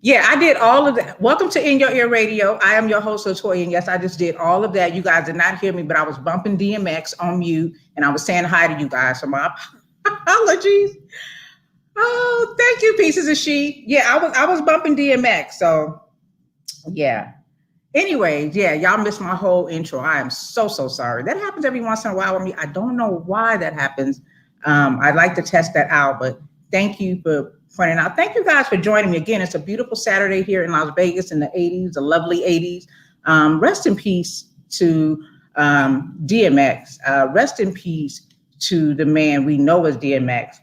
Yeah, I did all of that. Welcome to In Your Ear Radio. I am your host, Latoya, and yes, I just did all of that. You guys did not hear me, but I was bumping DMX on mute, and I was saying hi to you guys. So my apologies. Oh, thank you, pieces of she. Yeah, I was bumping DMX. So yeah. Anyways, yeah, y'all missed my whole intro. I am so sorry. That happens every once in a while with me. I don't know why that happens. I'd like to test that out, but thank you for pointing out. Thank you guys for joining me again. It's a beautiful Saturday here in Las Vegas in the 80s, the lovely 80s. Rest in peace to DMX. Rest in peace to the man we know as DMX,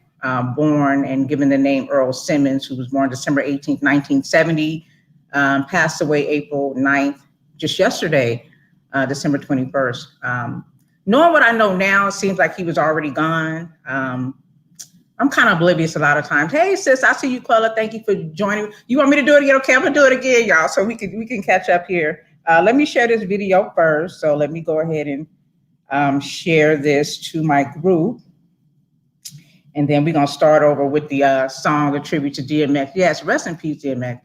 born and given the name Earl Simmons, who was born December 18th, 1970. Passed away April 9th, just yesterday, December 21st. Knowing what I know now, it seems like he was already gone. I'm kind of oblivious a lot of times. Hey, sis, I see you, Quella. Thank you for joining. You want me to do it again? Okay, I'm gonna do it again, y'all, so we can catch up here. Let me share this video first. So let me go ahead and share this to my group. And then we're gonna start over with the song, a tribute to DMX. Yes, rest in peace, DMX.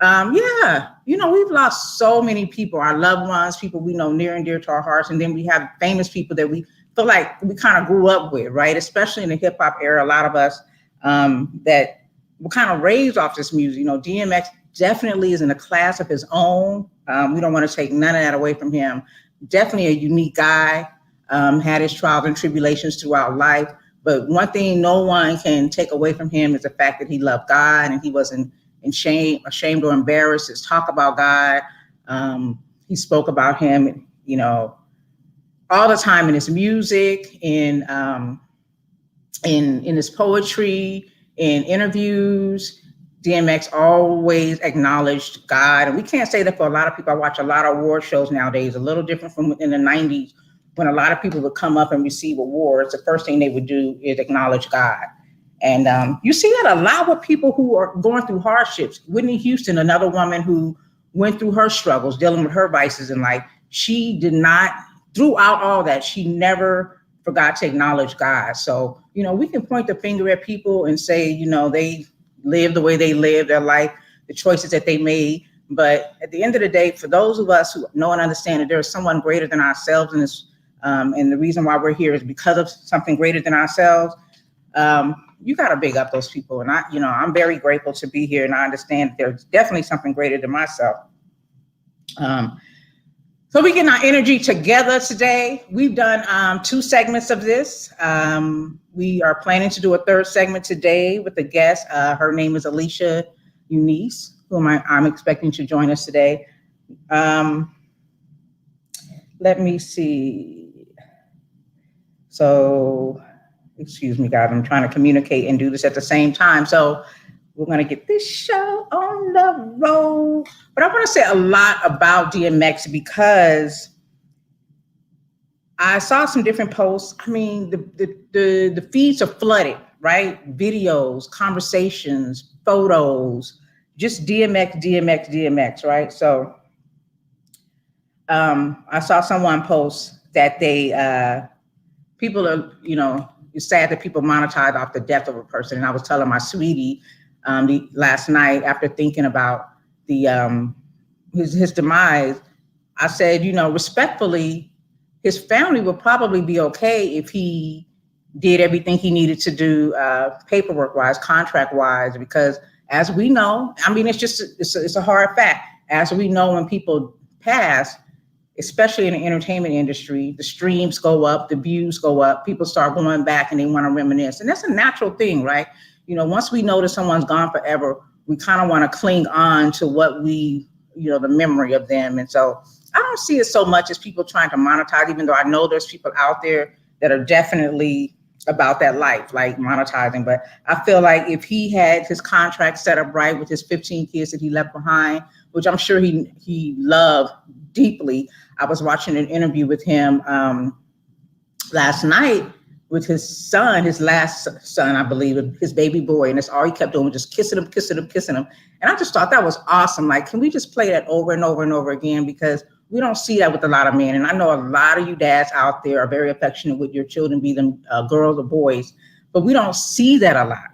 Yeah, we've lost so many people, our loved ones, people we know near and dear to our hearts. And then we have famous people that we feel like we kind of grew up with, right? Especially in the hip hop era, a lot of us that were kind of raised off this music. DMX definitely is in a class of his own. We don't want to take none of that away from him. Definitely a unique guy, had his trials and tribulations throughout life. But one thing no one can take away from him is the fact that he loved God and he wasn't ashamed or embarrassed to talk about God. He spoke about him, all the time in his music, in his poetry, in interviews. DMX always acknowledged God, and we can't say that for a lot of people. I watch a lot of award shows nowadays, a little different from in the 90s when a lot of people would come up and receive awards. The first thing they would do is acknowledge God. And you see that a lot with people who are going through hardships. Whitney Houston, another woman who went through her struggles, dealing with her vices in life, she did not, throughout all that, she never forgot to acknowledge God. So, we can point the finger at people and say, they live the way they live their life, the choices that they made. But at the end of the day, for those of us who know and understand that there is someone greater than ourselves in this, and the reason why we're here is because of something greater than ourselves, you got to big up those people. And I'm very grateful to be here, and I understand that there's definitely something greater than myself. So we get our energy together today. We've done 2 segments of this. We are planning to do a 3rd segment today with a guest. Her name is Alicia Eunice, whom I'm expecting to join us today. Let me see. So, excuse me, guys, I'm trying to communicate and do this at the same time. So we're going to get this show on the road. But I want to say a lot about DMX because I saw some different posts. I mean, the feeds are flooded, right? Videos, conversations, photos, just DMX, right? So I saw someone post that people are, it's sad that people monetize off the death of a person. And I was telling my sweetie last night after thinking about his demise, I said, respectfully, his family would probably be okay if he did everything he needed to do paperwork-wise, contract-wise, because as we know, I mean, it's a hard fact. As we know, when people pass, especially in the entertainment industry, the streams go up, the views go up, people start going back and they want to reminisce. And that's a natural thing, right? Once we know that someone's gone forever, we kind of want to cling on to what the memory of them. And so I don't see it so much as people trying to monetize, even though I know there's people out there that are definitely about that life, like monetizing. But I feel like if he had his contract set up right with his 15 kids that he left behind, which I'm sure he loved deeply. I was watching an interview with him last night with his son, his last son, I believe, his baby boy. And that's all he kept doing, was just kissing him. And I just thought that was awesome. Like, can we just play that over and over and over again? Because we don't see that with a lot of men. And I know a lot of you dads out there are very affectionate with your children, be them girls or boys, but we don't see that a lot.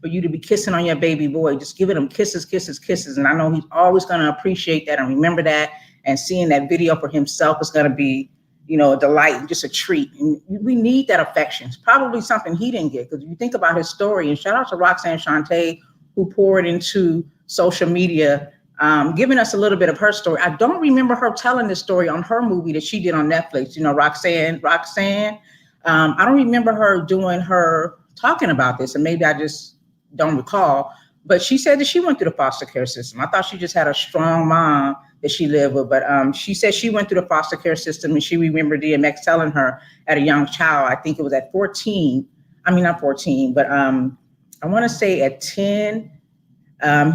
for you to be kissing on your baby boy, just giving him kisses, kisses, kisses. And I know he's always going to appreciate that and remember that. And seeing that video for himself is going to be, a delight, just a treat. And we need that affection. It's probably something he didn't get, because you think about his story, and shout out to Roxanne Shante, who poured into social media, giving us a little bit of her story. I don't remember her telling this story on her movie that she did on Netflix, Roxanne. I don't remember her talking about this, and maybe I just don't recall, but she said that she went through the foster care system. I thought she just had a strong mom that she lived with, but she said she went through the foster care system, and she remembered DMX telling her at a young child, I think it was at 14, not 14, but I want to say at 10,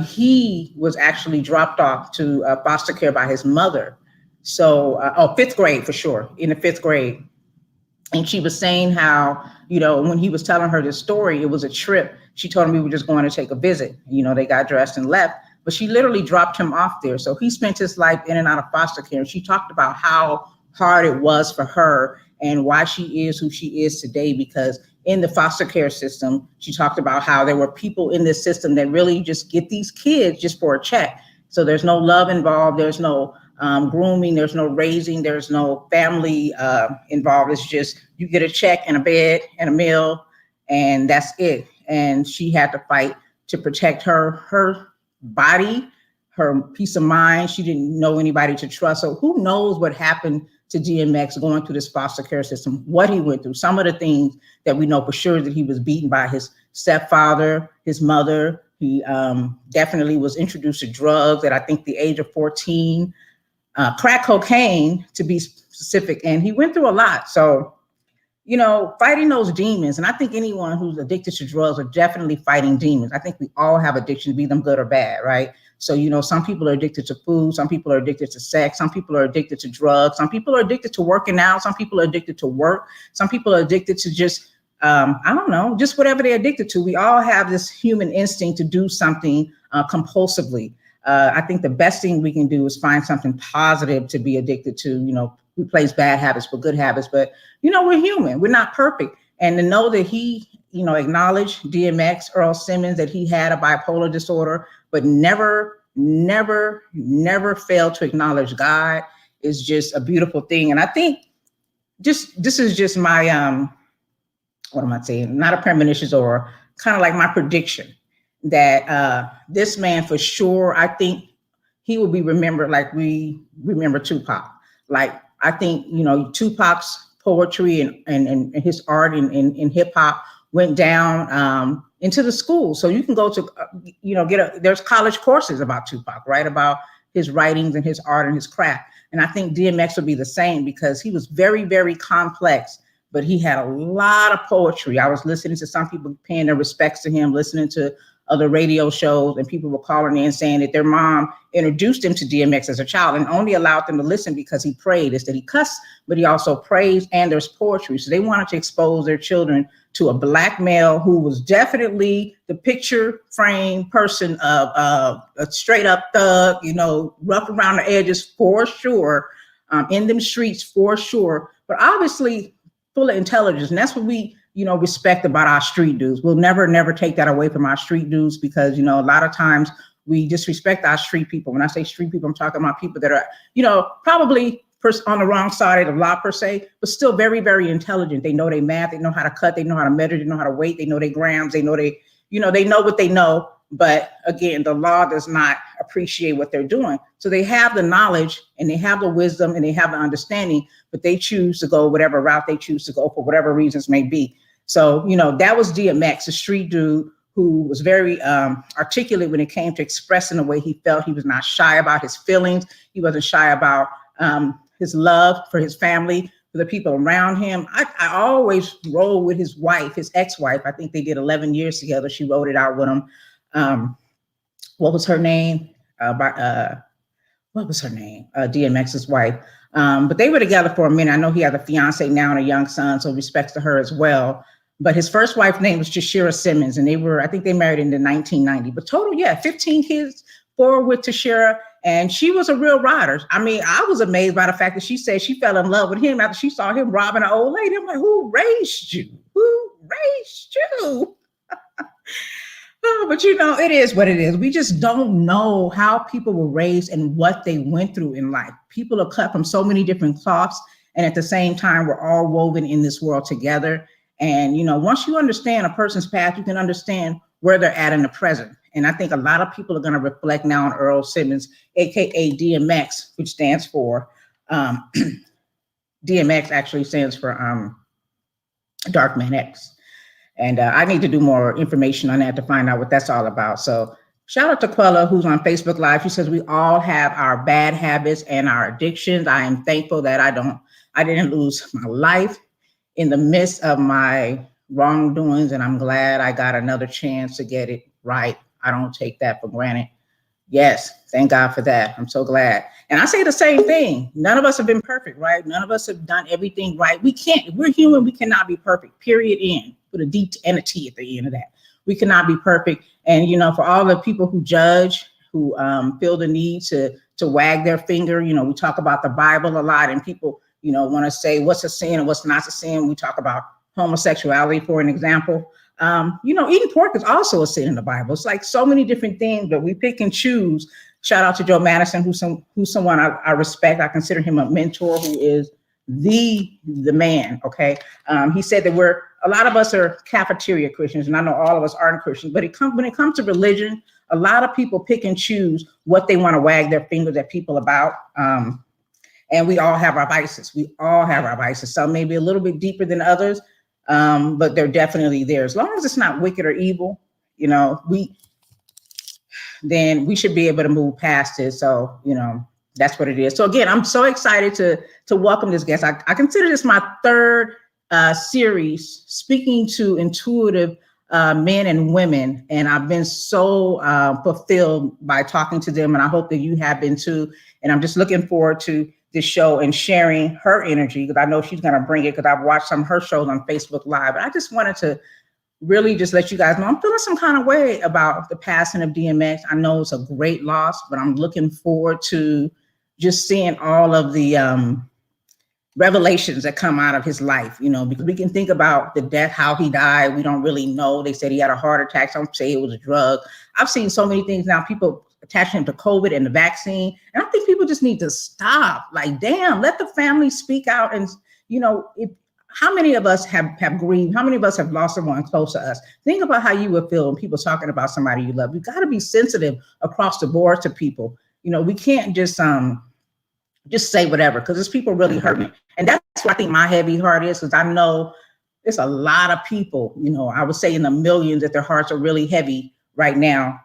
he was actually dropped off to foster care by his mother. So, fifth grade for sure, in the fifth grade. And she was saying how, when he was telling her this story, it was a trip. She told him we were just going to take a visit. They got dressed and left, but she literally dropped him off there. So he spent his life in and out of foster care. And she talked about how hard it was for her and why she is who she is today, because in the foster care system, she talked about how there were people in this system that really just get these kids just for a check. So there's no love involved. There's no grooming. There's no raising. There's no family involved. It's just you get a check and a bed and a meal, and that's it. And she had to fight to protect her body, her peace of mind. She didn't know anybody to trust. So who knows what happened to DMX going through this foster care system, what he went through. Some of the things that we know for sure, that he was beaten by his stepfather, his mother. He definitely was introduced to drugs at, I think, the age of 14, crack cocaine to be specific. And he went through a lot. So, fighting those demons. And I think anyone who's addicted to drugs are definitely fighting demons. I think we all have addictions, be them good or bad, right? So, some people are addicted to food. Some people are addicted to sex. Some people are addicted to drugs. Some people are addicted to working out. Some people are addicted to work. Some people are addicted to just, just whatever they're addicted to. We all have this human instinct to do something compulsively. I think the best thing we can do is find something positive to be addicted to, replace bad habits for good habits. But, we're human. We're not perfect. And to know that he, acknowledged DMX, Earl Simmons, that he had a bipolar disorder, but never failed to acknowledge God is just a beautiful thing. And I think this is just my, what am I saying? Not a premonition, or kind of like my prediction that this man for sure, I think he will be remembered like we remember Tupac. Like, I think, Tupac's poetry and his art in hip hop went down into the school. So you can go to, there's college courses about Tupac, right? About his writings and his art and his craft. And I think DMX would be the same, because he was very, very complex, but he had a lot of poetry. I was listening to some people paying their respects to him, listening to other radio shows, and people were calling in saying that their mom introduced him to DMX as a child and only allowed them to listen because he prayed. It's that he cussed, but he also prays, and there's poetry. So they wanted to expose their children to a Black male who was definitely the picture frame person of a straight up thug, rough around the edges for sure, in them streets for sure, but obviously full of intelligence. And that's what we, respect about our street dudes. We'll never take that away from our street dudes, because, a lot of times we disrespect our street people. When I say street people, I'm talking about people that are, probably on the wrong side of the law per se, but still very, very intelligent. They know they math, they know how to cut, they know how to measure, they know how to weight, they know they grams, they know they know what they know. But again, the law does not appreciate what they're doing. So they have the knowledge and they have the wisdom and they have the understanding, but they choose to go whatever route they choose to go for whatever reasons may be. So, that was DMX, a street dude who was very articulate when it came to expressing the way he felt. He was not shy about his feelings. He wasn't shy about his love for his family, for the people around him. I always roll with his wife, his ex-wife. I think they did 11 years together. She wrote it out with him. What was her name? DMX's wife. But they were together for a minute. I know he has a fiance now and a young son, so respects to her as well. But his first wife's name was Tashira Simmons, and I think they married in 1990. But total, 15 kids, 4 with Tashira, and she was a real rider. I mean, I was amazed by the fact that she said she fell in love with him after she saw him robbing an old lady. I'm like, who raised you? Who raised you? Oh, but it is what it is. We just don't know how people were raised and what they went through in life. People are cut from so many different cloths, and at the same time, we're all woven in this world together. And once you understand a person's past, you can understand where they're at in the present. And I think a lot of people are going to reflect now on Earl Simmons, aka DMX, which stands for DMX actually stands for Dark Man X. And I need to do more information on that to find out what that's all about. So shout out to Quella, who's on Facebook Live. She says we all have our bad habits and our addictions. I am thankful that I didn't lose my life in the midst of my wrongdoings, and I'm glad I got another chance to get it right. I don't take that for granted. Yes, thank God for that. I'm so glad. And I say the same thing. None of us have been perfect, right? None of us have done everything right. We can't. If we're human, we cannot be perfect, period, end. Put a D and a T at the end of that. We cannot be perfect. And, for all the people who judge, who feel the need to wag their finger, we talk about the Bible a lot, and people, want to say what's a sin and what's not a sin. We talk about homosexuality, for an example. Eating pork is also a sin in the Bible. It's like so many different things, but we pick and choose. Shout out to Joe Madison, who's someone I respect. I consider him a mentor, who is the man. Okay. He said that a lot of us are cafeteria Christians, and I know all of us aren't Christians, but when it comes to religion, a lot of people pick and choose what they want to wag their fingers at people about. And we all have our vices. We all have our vices. Some may be a little bit deeper than others, but they're definitely there. As long as it's not wicked or evil, then we should be able to move past it. So, that's what it is. So again, I'm so excited to welcome this guest. I consider this my third series speaking to intuitive men and women, and I've been so fulfilled by talking to them, and I hope that you have been too. And I'm just looking forward to this show and sharing her energy, because I know she's going to bring it, because I've watched some of her shows on Facebook Live. But I just wanted to really just let you guys know I'm feeling some kind of way about the passing of DMX. I know it's a great loss, but I'm looking forward to just seeing all of the revelations that come out of his life, because we can think about the death, how he died. We don't really know. They said he had a heart attack. Some say it was a drug. I've seen so many things now, people attaching him to COVID and the vaccine. And I think people just need to stop. Like, damn, let the family speak out. And, how many of us have grieved? How many of us have lost someone close to us? Think about how you would feel when people talking about somebody you love. You got to be sensitive across the board to people. We can't just say whatever, because there's people really hurting. And that's what I think my heavy heart is, because I know there's a lot of people, I would say in the millions, that their hearts are really heavy right now,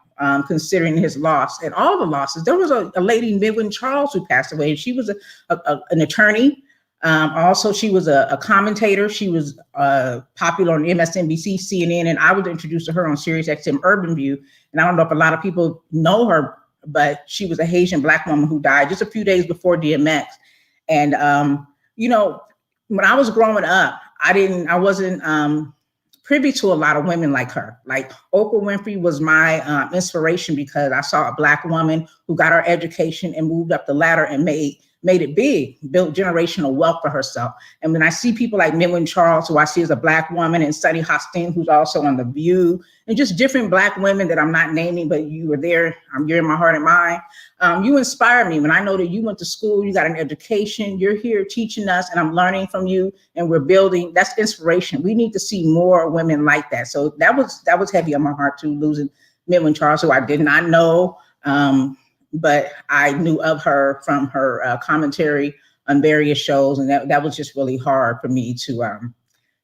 considering his loss and all the losses. There was a lady, Midwin Charles, who passed away, and she was an attorney. Also, she was a commentator. She was popular on MSNBC, CNN, and I was introduced to her on SiriusXM Urban View. And I don't know if a lot of people know her, but she was a Haitian Black woman who died just a few days before DMX. And, when I was growing up, I wasn't privy to a lot of women like her. Like Oprah Winfrey was my inspiration, because I saw a Black woman who got her education and moved up the ladder and made it big, built generational wealth for herself. And when I see people like Midwin Charles, who I see as a Black woman, and Sunny Hostin, who's also on The View, and just different Black women that I'm not naming, but you were there, you're in my heart and mind. You inspire me when I know that you went to school, you got an education, you're here teaching us, and I'm learning from you, and we're building. That's inspiration. We need to see more women like that. So that was heavy on my heart too, losing Midwin Charles, who I did not know. But I knew of her from her commentary on various shows. And that was just really hard for me to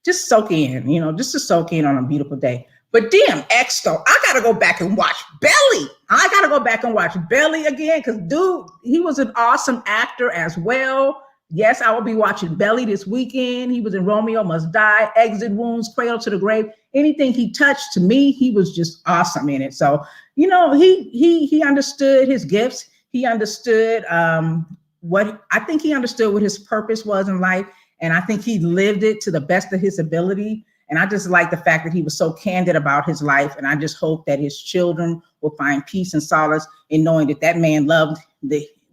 just soak in, just to soak in on a beautiful day. But DMX, though, I got to go back and watch Belly. I got to go back and watch Belly again, because, dude, he was an awesome actor as well. Yes, I will be watching Belly this weekend. He was in Romeo Must Die, Exit Wounds, Cradle to the Grave. Anything he touched, to me, he was just awesome in it. So, he understood his gifts. He understood he understood what his purpose was in life. And I think he lived it to the best of his ability. And I just like the fact that he was so candid about his life. And I just hope that his children will find peace and solace in knowing that man loved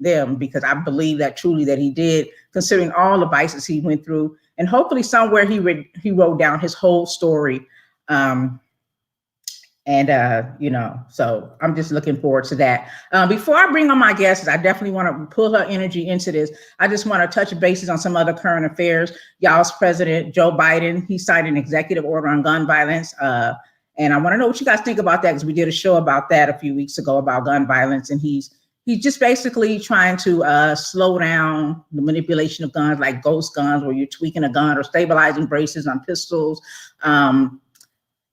them, because I believe that truly that he did, considering all the vices he went through. And hopefully somewhere he wrote down his whole story. And, so I'm just looking forward to that. Before I bring on my guests, I definitely want to pull her energy into this. I just want to touch bases on some other current affairs. Y'all's President Joe Biden, he signed an executive order on gun violence. And I want to know what you guys think about that, because we did a show about that a few weeks ago about gun violence. And he's just basically trying to slow down the manipulation of guns, like ghost guns, where you're tweaking a gun, or stabilizing braces on pistols.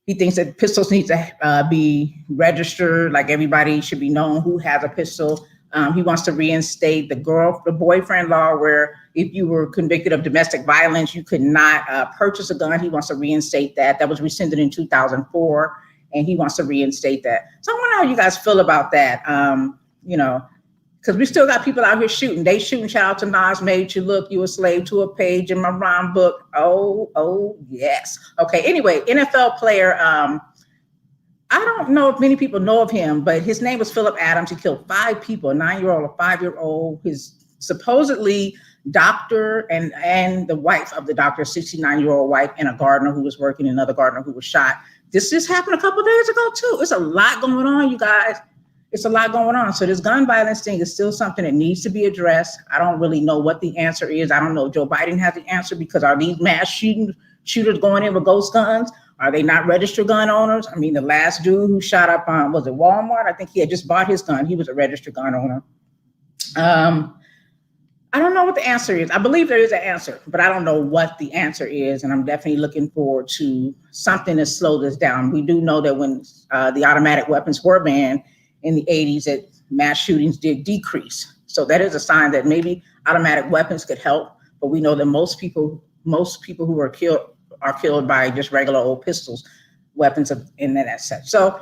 He thinks that pistols need to be registered, like everybody should be known who has a pistol. He wants to reinstate the boyfriend law, where if you were convicted of domestic violence, you could not purchase a gun. He wants to reinstate that. That was rescinded in 2004, and he wants to reinstate that. So I wonder how you guys feel about that. Because we still got people out here shooting. They shooting. Shout out to Nas, made you look, you a slave to a page in my rhyme book. Oh, yes. Okay, anyway, NFL player, I don't know if many people know of him, but his name was Philip Adams. He killed 5 people, a 9-year-old, a 5-year-old, his supposedly doctor and the wife of the doctor, 69-year-old wife, and a gardener who was working, another gardener who was shot. This just happened a couple of days ago too. It's a lot going on, you guys. It's a lot going on. So this gun violence thing is still something that needs to be addressed. I don't really know what the answer is. I don't know if Joe Biden has the answer, because are these mass shooters going in with ghost guns? Are they not registered gun owners? I mean, the last dude who shot up on, was it Walmart? I think he had just bought his gun. He was a registered gun owner. I don't know what the answer is. I believe there is an answer, but I don't know what the answer is. And I'm definitely looking forward to something to slow this down. We do know that when the automatic weapons were banned in the 80s, that mass shootings did decrease. So that is a sign that maybe automatic weapons could help. But we know that most people who are killed by just regular old pistols, weapons in that such. So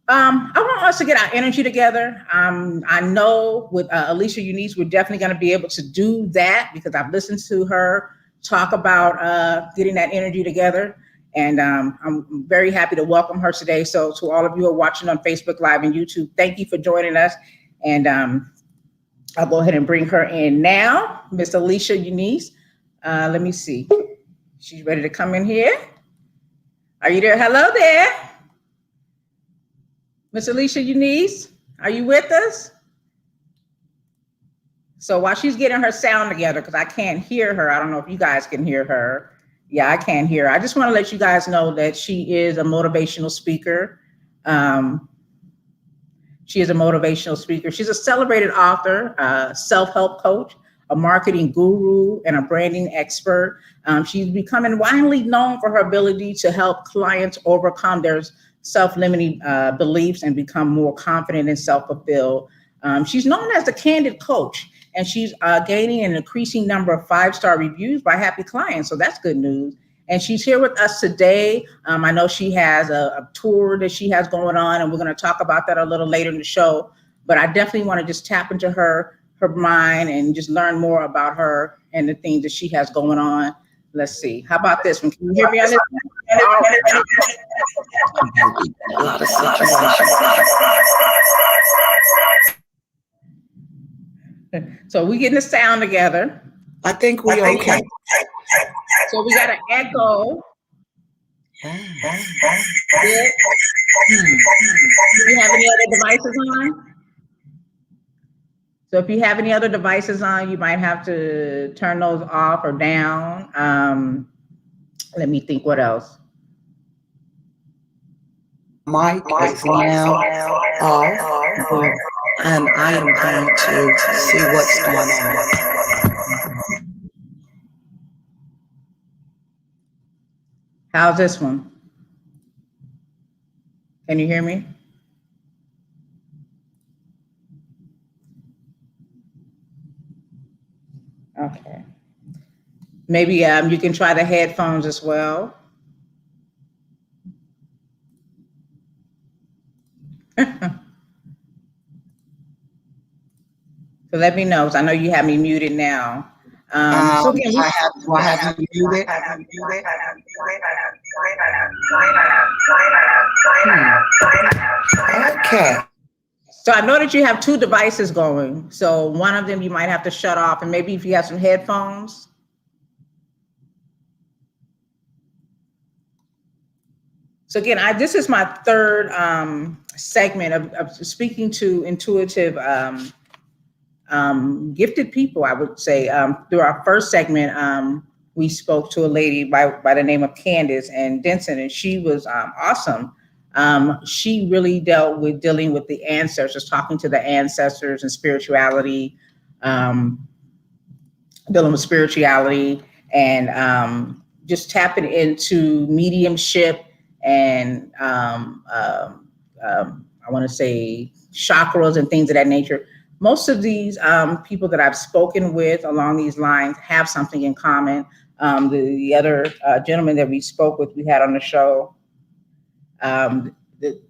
I want us to get our energy together. I know with Alicia Eunice, we're definitely going to be able to do that, because I've listened to her talk about getting that energy together. And I'm very happy to welcome her today. So to all of you who are watching on Facebook Live and YouTube, thank you for joining us. And I'll go ahead and bring her in now, Miss Alicia Eunice. Let me see. She's ready to come in here. Are you there? Hello there. Miss Alicia Eunice, are you with us? So while she's getting her sound together, because I can't hear her, I don't know if you guys can hear her. Yeah, I can't hear her. I just want to let you guys know that she is a motivational speaker. She's a celebrated author, self-help coach, a marketing guru, and a branding expert. She's becoming widely known for her ability to help clients overcome their self-limiting beliefs and become more confident and self-fulfilled. She's known as the Candid Coach, and she's gaining an increasing number of 5-star reviews by happy clients. So that's good news. And she's here with us today. I know she has a tour that she has going on, and we're going to talk about that a little later in the show. But I definitely want to just tap into her mind and just learn more about her and the things that she has going on. Let's see. How about this one? Can you hear me on this? A lot of situations. So we getting the sound together. I think we're okay. So we got an echo. Do you have any other devices on? So if you have any other devices on, you might have to turn those off or down. Let me think, what else? Mic is now off, and I am going to see what's going on. How's this one? Can you hear me? Okay. Maybe you can try the headphones as well. So let me know. I know you have me muted now. So again, I have you muted. Okay. So I know that you have 2 devices going. So one of them you might have to shut off, and maybe if you have some headphones. So again, this is my third segment of speaking to intuitive, gifted people. I would say through our first segment, we spoke to a lady by the name of Candace and Denson, and she was awesome. She really dealing with the ancestors, talking to the ancestors and spirituality, dealing with spirituality, and just tapping into mediumship and I want to say chakras and things of that nature. Most of these people that I've spoken with along these lines have something in common. The other gentleman that we spoke with, we had on the show,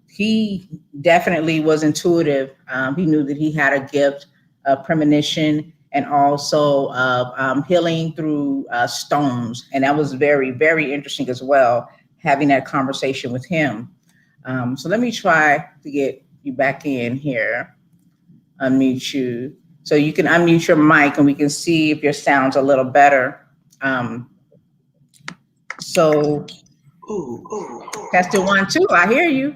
he definitely was intuitive. He knew that he had a gift of premonition and also of healing through stones. And that was very, very interesting as well, having that conversation with him. So let me try to get you back in here, unmute you. So you can unmute your mic and we can see if your sound's a little better. So testing 1, 2, I hear you.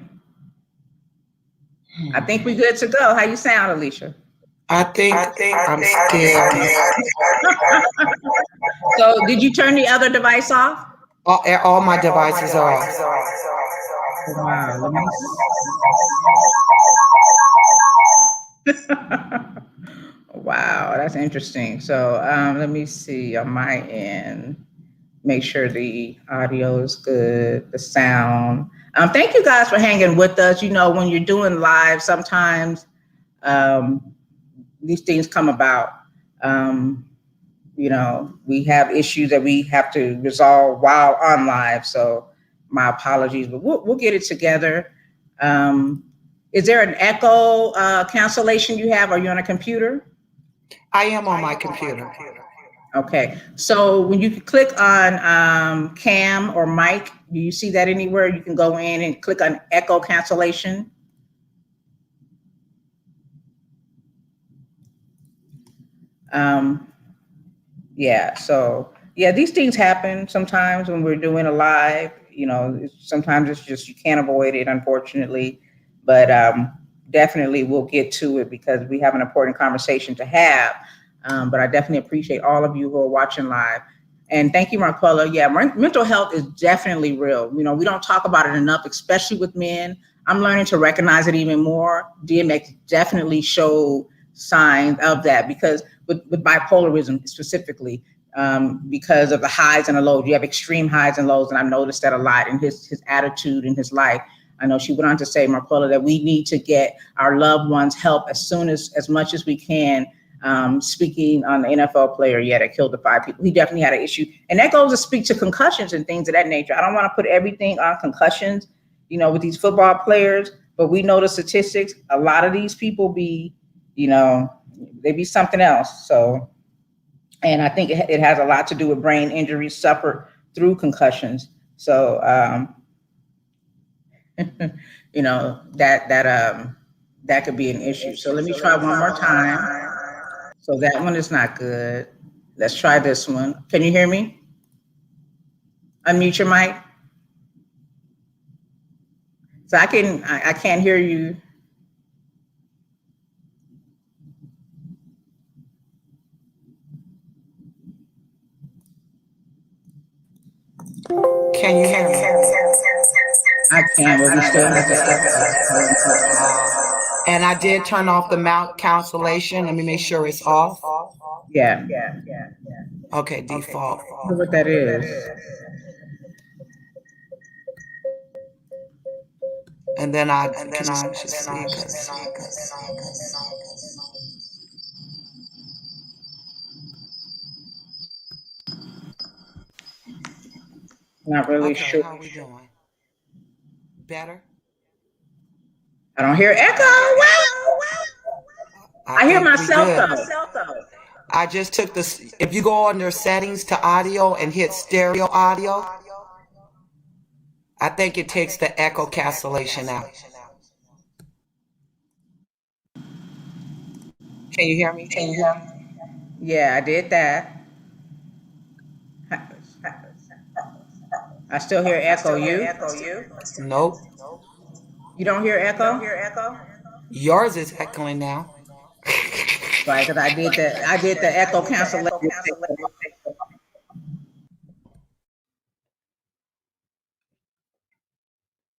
I think we're good to go. How you sound, Alicia? I think I'm still. So did you turn the other device off? All my devices are off. Wow, let me wow, that's interesting. So let me see on my end, make sure the audio is good, the sound. Thank you guys for hanging with us. You know, when you're doing live, sometimes these things come about. You know, we have issues that we have to resolve while on live. So my apologies, but we'll get it together. Is there an echo cancellation you have? Are you on a computer? I am on my computer. Okay, so when you click on cam or mic, do you see that anywhere? You can go in and click on echo cancellation. Yeah, so yeah, these things happen sometimes when we're doing a live. You know, sometimes it's just you can't avoid it, unfortunately. But definitely we'll get to it because we have an important conversation to have. But I definitely appreciate all of you who are watching live. And thank you, Marquella. Yeah, mental health is definitely real. You know, we don't talk about it enough, especially with men. I'm learning to recognize it even more. DMX definitely showed signs of that because with bipolarism specifically, because of the highs and the lows. You have extreme highs and lows, and I've noticed that a lot in his attitude in his life. I know she went on to say, Marquella, that we need to get our loved ones help as much as we can. Speaking on the NFL player, that killed the 5 people. He definitely had an issue. And that goes to speak to concussions and things of that nature. I don't want to put everything on concussions, you know, with these football players, but we know the statistics. A lot of these people be, you know, they be something else. So, and I think it has a lot to do with brain injuries suffered through concussions. So, you know, that could be an issue. So let me try one more time. So that one is not good. Let's try this one. Can you hear me? Unmute your mic. So I can't hear you. Can you hear me? I can, but we still have to. And I did turn off the mount cancellation. Let me make sure it's off. Yeah. Okay, default. I wonder what that is. And then I should see. Not really sure. How are we doing? Better? I don't hear echo. Wow. I hear myself though. I just took this. If you go under settings to audio and hit stereo audio, I think it takes the echo cancellation out. Can you hear me? Yeah, I did that. I still hear echo. You? Nope. You don't hear echo? Yours is echoing now. Right, because I did the echo cancellation.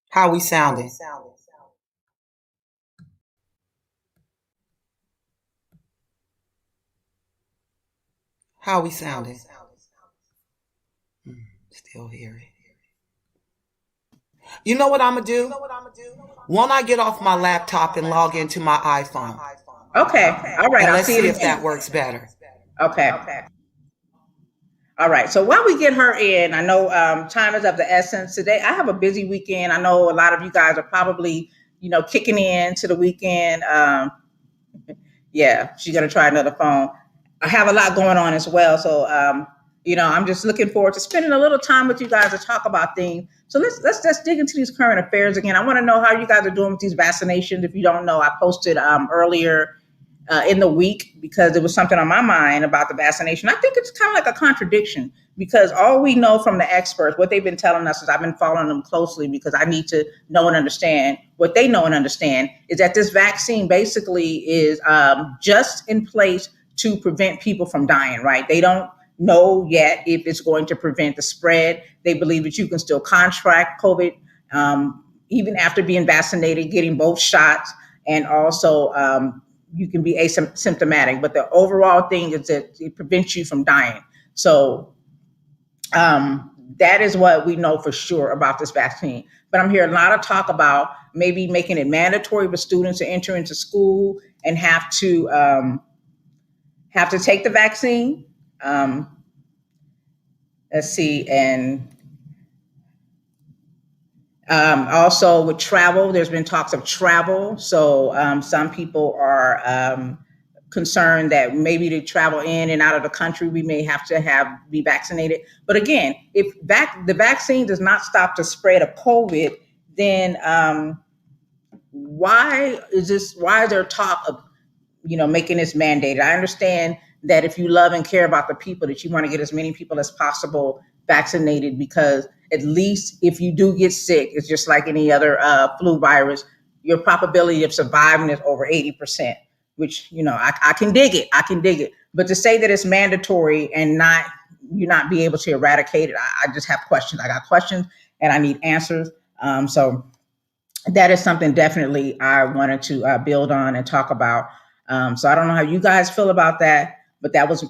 How we sounding? How we sounding? Still hear it. You know what I'm gonna do? When I get off my laptop and log into my iPhone, Okay. All right. and I'll let's see it see if that again. works better. Okay. All right. So while we get her in, I know time is of the essence today. I have a busy weekend. I know a lot of you guys are probably, kicking in to the weekend. Yeah, she's gonna try another phone. I have a lot going on as well, so I'm just looking forward to spending a little time with you guys to talk about things. So let's just dig into these current affairs again. I want to know how you guys are doing with these vaccinations. If you don't know, I posted earlier in the week because it was something on my mind about the vaccination. I think it's kind of like a contradiction because all we know from the experts, what they've been telling us is I've been following them closely because I need to know and understand what they know and understand is that this vaccine basically is just in place to prevent people from dying, right? They don't know yet if it's going to prevent the spread. They believe that you can still contract COVID even after being vaccinated, getting both shots, and also you can be asymptomatic, but the overall thing is that it prevents you from dying. So that is what we know for sure about this vaccine. But I'm hearing a lot of talk about maybe making it mandatory for students to enter into school and have to take the vaccine. Um, let's see, and also with travel, there's been talks of travel. So some people are concerned that maybe to travel in and out of the country, we may have to be vaccinated. But again, if the vaccine does not stop the spread of COVID, then why is there talk of making this mandated? I understand that if you love and care about the people, that you want to get as many people as possible vaccinated, because at least if you do get sick, it's just like any other flu virus, your probability of surviving is over 80%, which, I can dig it. I can dig it. But to say that it's mandatory and not be able to eradicate it, I just have questions. I got questions and I need answers. So that is something definitely I wanted to build on and talk about. So I don't know how you guys feel about that, but that was,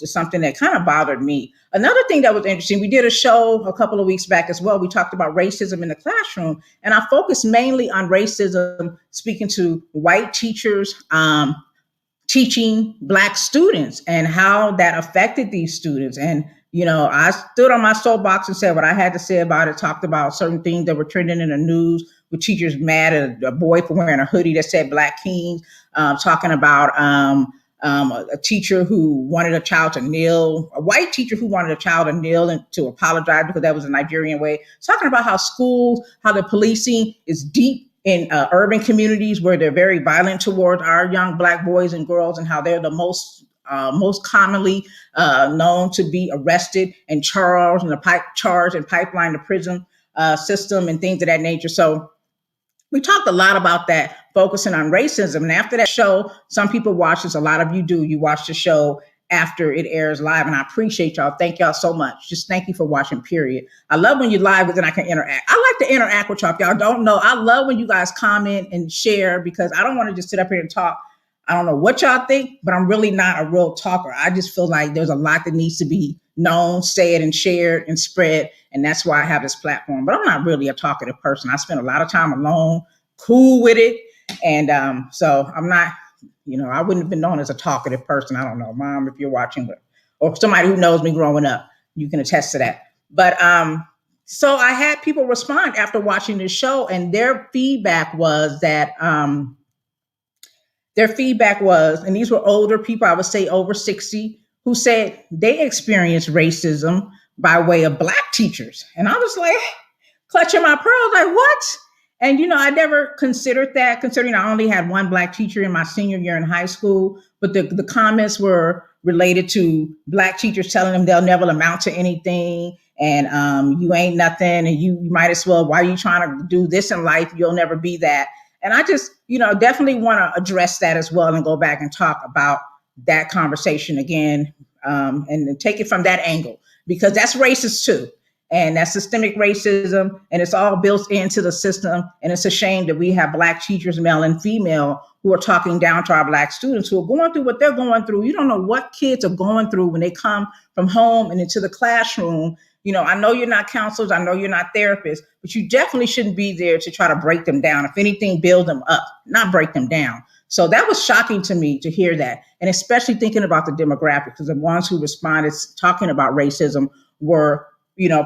just something that kind of bothered me. Another thing that was interesting, we did a show a couple of weeks back as well. We talked about racism in the classroom, and I focused mainly on racism, speaking to white teachers, teaching Black students and how that affected these students. And, I stood on my soapbox and said what I had to say about it, talked about certain things that were trending in the news with teachers mad at a boy for wearing a hoodie that said Black Kings, talking about a teacher who wanted a child to kneel, a white teacher who wanted a child to kneel and to apologize because that was a Nigerian way. Talking about how schools, how the policing is deep in urban communities where they're very violent towards our young Black boys and girls, and how they're the most commonly known to be arrested and charged and pipeline to prison system and things of that nature. So we talked a lot about that, focusing on racism. And after that show, some people watch this. A lot of you do. You watch the show after it airs live, and I appreciate y'all. Thank y'all so much. Just thank you for watching, period. I love when you live because then I can interact. I like to interact with y'all. If y'all don't know, I love when you guys comment and share, because I don't want to just sit up here and talk. I don't know what y'all think, but I'm really not a real talker. I just feel like there's a lot that needs to be known, said, and shared and spread. And that's why I have this platform. But I'm not really a talkative person. I spend a lot of time alone, cool with it. And so I'm not, I wouldn't have been known as a talkative person. I don't know, Mom, if you're watching, or somebody who knows me growing up, you can attest to that. But so I had people respond after watching this show, and their feedback was, and these were older people, I would say over 60, who said they experienced racism by way of Black teachers. And I was like, clutching my pearls, like, what? And, I never considered that, considering I only had one Black teacher in my senior year in high school. But the comments were related to Black teachers telling them they'll never amount to anything, and you ain't nothing, and you might as well, why are you trying to do this in life? You'll never be that. And I just, definitely want to address that as well and go back and talk about that conversation again, and take it from that angle, because that's racist too. And that's systemic racism, and it's all built into the system. And it's a shame that we have Black teachers, male and female, who are talking down to our Black students who are going through what they're going through. You don't know what kids are going through when they come from home and into the classroom. I know you're not counselors, I know you're not therapists, but you definitely shouldn't be there to try to break them down. If anything, build them up, not break them down. So that was shocking to me to hear that. And especially thinking about the demographic, because the ones who responded talking about racism were,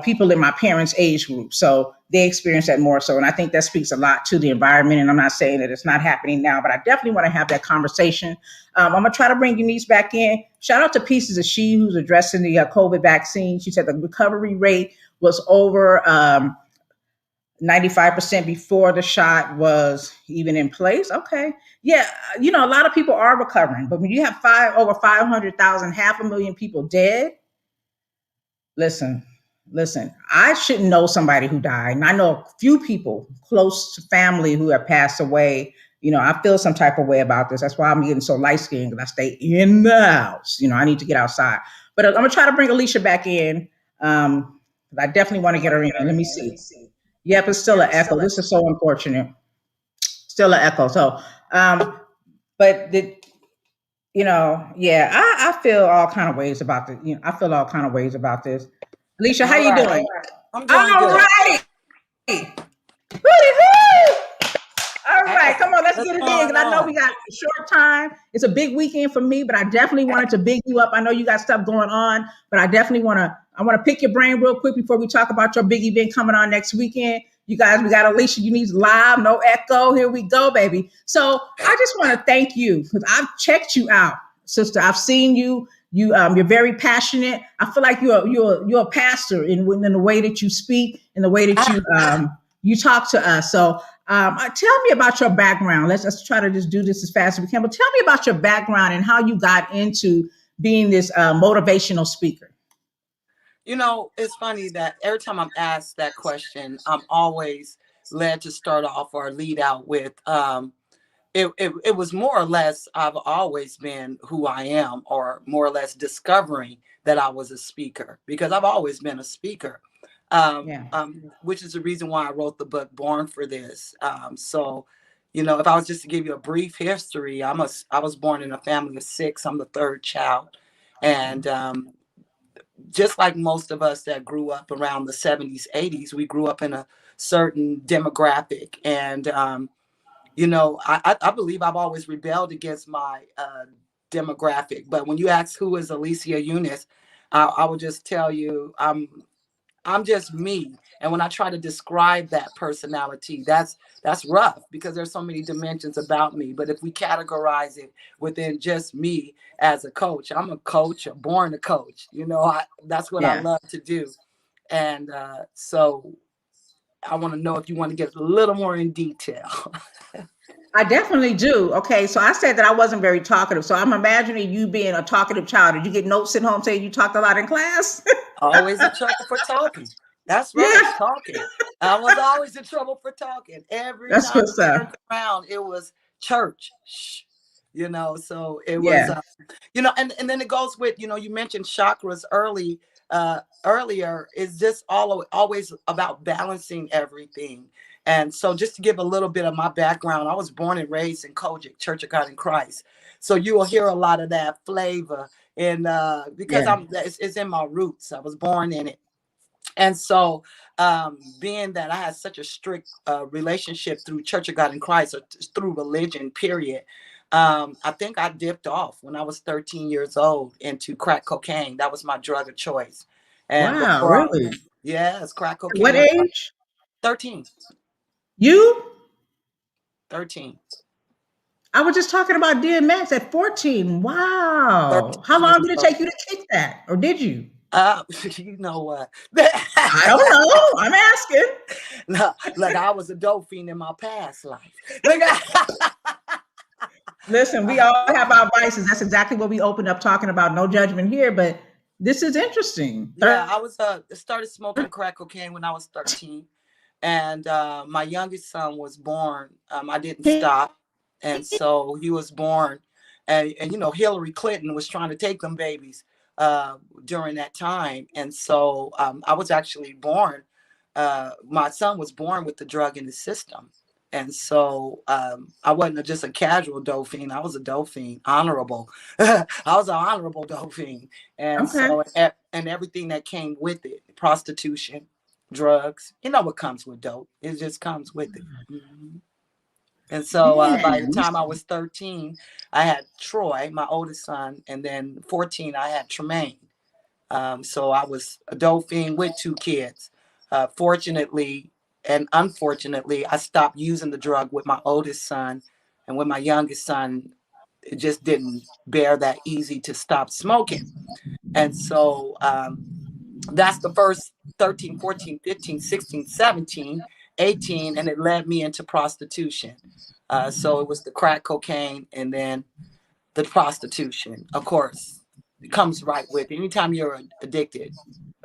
people in my parents' age group. So they experienced that more so. And I think that speaks a lot to the environment. And I'm not saying that it's not happening now, but I definitely want to have that conversation. I'm going to try to bring Eunice back in. Shout out to Pieces of She, who's addressing the COVID vaccine. She said the recovery rate was over 95% before the shot was even in place. Okay. Yeah. A lot of people are recovering, but when you have over 500,000, 500,000 people dead, listen, I shouldn't know somebody who died. And I know a few people close to family who have passed away. I feel some type of way about this. That's why I'm getting so light skinned, because I stay in the house. I need to get outside. But I'm going to try to bring Alicia back in. I definitely want to get her in. Let me see. Yep, it's still an echo. This is so unfortunate. Still an echo. So, but I feel all kind of ways about this. I feel all kind of ways about this. Alicia, how you doing? I'm doing all good. Right. All right, come on, let's get it in, because I know we got a short time. It's a big weekend for me, but I definitely wanted to big you up. I know you got stuff going on, but I definitely want to pick your brain real quick before we talk about your big event coming on next weekend. You guys, we got Alicia Eunice live, no echo. Here we go, baby. So I just want to thank you, because I've checked you out, sister. I've seen you. You're very passionate. I feel like you're a pastor in the way that you speak, in the way that you talk to us. So tell me about your background. Let's try to just do this as fast as we can. But tell me about your background and how you got into being this motivational speaker. It's funny that every time I'm asked that question, I'm always led to start off or lead out with it was more or less, I've always been who I am, or more or less discovering that I was a speaker, because I've always been a speaker, which is the reason why I wrote the book Born for This. So, if I was just to give you a brief history, I was born in a family of 6. I'm the third child. And just like most of us that grew up around the 70s, 80s, we grew up in a certain demographic. And I believe I've always rebelled against my demographic. But when you ask who is Alicia Eunice, I will just tell you I'm just me. And when I try to describe that personality, that's rough, because there's so many dimensions about me. But if we categorize it within just me as a coach, I'm a coach, born a coach. That's what I love to do. And so I want to know if you want to get a little more in detail. I definitely do. Okay, so I said that I wasn't very talkative. So I'm imagining you being a talkative child. Did you get notes at home saying you talked a lot in class? Always in trouble for talking. That's right, talking. I was always in trouble for talking. Every time I turned around, it was church. So it was, and then it goes with, you mentioned chakras earlier. Is just always about balancing everything. And so just to give a little bit of my background, I was born and raised in Kojic, Church of God in Christ. So you will hear a lot of that flavor, and because it's in my roots. I was born in it. And so being that I had such a strict relationship through Church of God in Christ, or through religion, period, I think I dipped off when I was 13 years old into crack cocaine. That was my drug of choice. And wow, really? Yes, crack cocaine. What age? 13. You? 13. I was just talking about DMX at 14. Wow. How long did it take you to kick that? Or did you? You know what? I don't know. I'm asking. No, like I was a dope fiend in my past life. Listen, we all have our vices. That's exactly what we opened up talking about. No judgment here, but This is interesting. Yeah, I was started smoking crack cocaine when I was 13, and my youngest son was born. I didn't stop, and so he was born, and you know Hillary Clinton was trying to take them babies during that time, and so I was actually born. My son was born with the drug in his system. And so I wasn't just a casual dope fiend. I was a dope fiend, honorable. I was an honorable dope fiend. And Okay. so, and everything that came with it, prostitution, drugs, you know what comes with dope. It just comes with it. Mm-hmm. And so by the Man, time I was 13, I had Troy, my oldest son, and then 14, I had Tremaine. So I was a dope fiend with 2 kids. Fortunately and unfortunately, I stopped using the drug with my oldest son. And with my youngest son, it just didn't bear that easy to stop smoking. And so that's the first 13, 14, 15, 16, 17, 18, and it led me into prostitution. So it was the crack cocaine and then the prostitution, of course, it comes right with it. Anytime you're addicted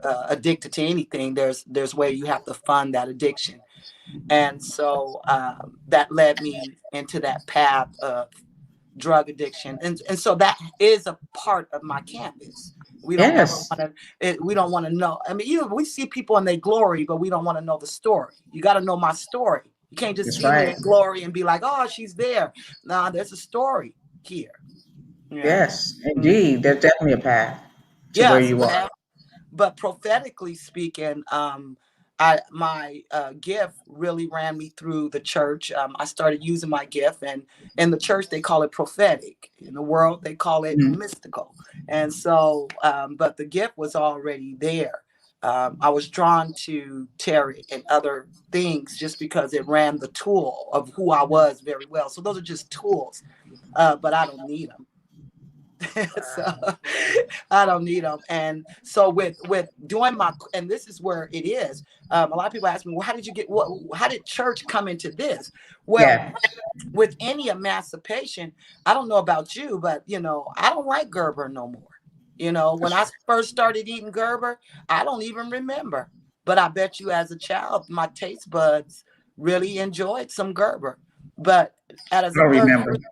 to anything, there's way you have to fund that addiction. And so that led me into that path of drug addiction. And so that is a part of my canvas. We don't ever yes, want to, we don't want to know. I mean, we see people in their glory, but we don't want to know the story. You got to know my story. You can't just that's see me right. in glory and be like, oh, she's there. Nah, there's a story here. Yeah. Yes, indeed. There's definitely a path to where Yes, you are. but prophetically speaking, my gift really ran me through the church. I started using my gift, and in the church they call it prophetic. In the world they call it Mhm. mystical. And so, but the gift was already there. I was drawn to tarot and other things just because it ran the tool of who I was very well. So those are just tools, but I don't need them. So I don't need them. And so with doing my, and this is where it is. A lot of people ask me, well, how did you get what? How did church come into this? Well, Yeah. with any emancipation, I don't know about you, but you know, I don't like Gerber no more. You know, when I first started eating Gerber, I don't even remember. But I bet you, as a child, my taste buds really enjoyed some Gerber. But as I a don't remember. 33,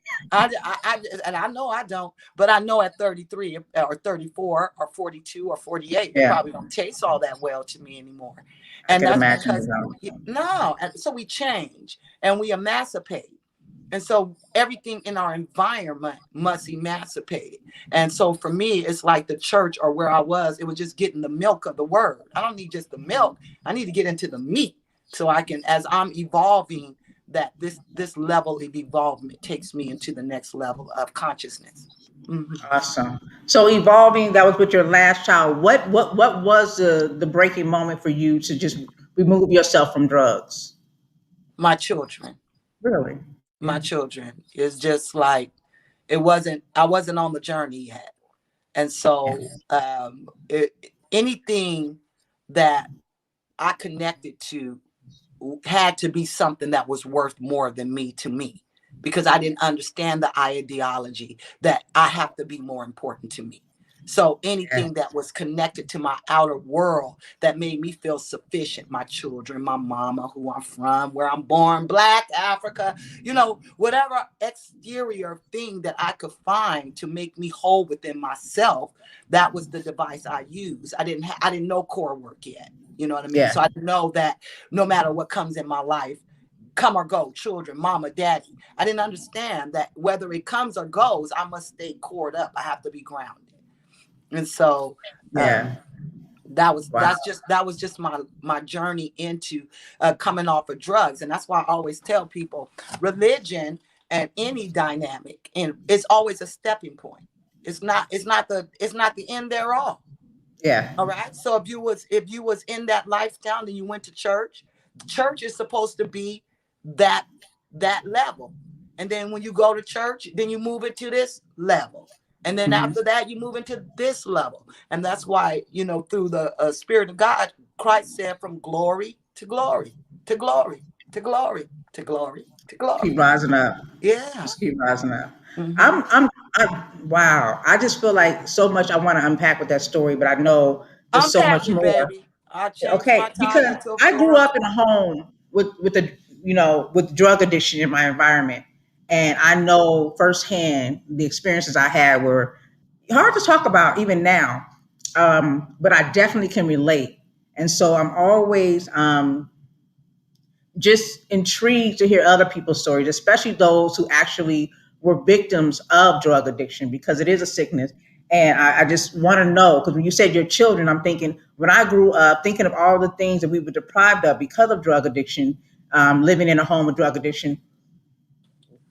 and I know I don't, but I know at 33 or 34 or 42 or 48, it Yeah, probably don't taste all that well to me anymore. I And can that's imagine because, it. no, and so we change and we emancipate. And so everything in our environment must emancipate. And so for me, it's like the church or where I was, it was just getting the milk of the word. I don't need just the milk. I need to get into the meat so I can, as I'm evolving, that this level of evolvement takes me into the next level of consciousness. Mhm. Awesome. So evolving, that was with your last child. What was the breaking moment for you to just remove yourself from drugs? My children, Really? my children is just like, I wasn't on the journey yet. And Yeah. so anything that I connected to had to be something that was worth more than me to me, because I didn't understand the ideology that I have to be more important to me. So Yeah. anything that was connected to my outer world that made me feel sufficient, my children, my mama, who I'm from, where I'm born, Black, Africa, you know, whatever exterior thing that I could find to make me whole within myself, that was the device I used. I didn't know core work yet. You know what I mean? Yeah. So I know that no matter what comes in my life, come or go, children, mama, daddy. I didn't understand that whether it comes or goes, I must stay cored up. I have to be grounded. And so Yeah. Wow. that was just my journey into coming off of drugs. And that's why I always tell people religion and any dynamic, and it's always a stepping point. It's not the end thereof. Yeah. All right. So if you was in that lifestyle and you went to church, church is supposed to be that that level. And then when you go to church, then you move it to this level. And then Mhm. after that, you move into this level. And that's why, you know, through the Spirit of God, Christ said from glory to glory, to glory, to glory, to glory, to Keep glory. rising up. Yeah. Just keep rising up. Mm-hmm. Wow. I just feel like so much I want to unpack with that story, but I know there's so Unpack much it, more. baby. I changed my Okay, tire because into a I grew floral up in a shop. home with the with drug addiction in my environment, and I know firsthand the experiences I had were hard to talk about even now, but I definitely can relate, and so I'm always just intrigued to hear other people's stories, especially those who actually were victims of drug addiction, because it is a sickness. And I just want to know, because when you said your children, I'm thinking when I grew up, thinking of all the things that we were deprived of because of drug addiction, living in a home with drug addiction,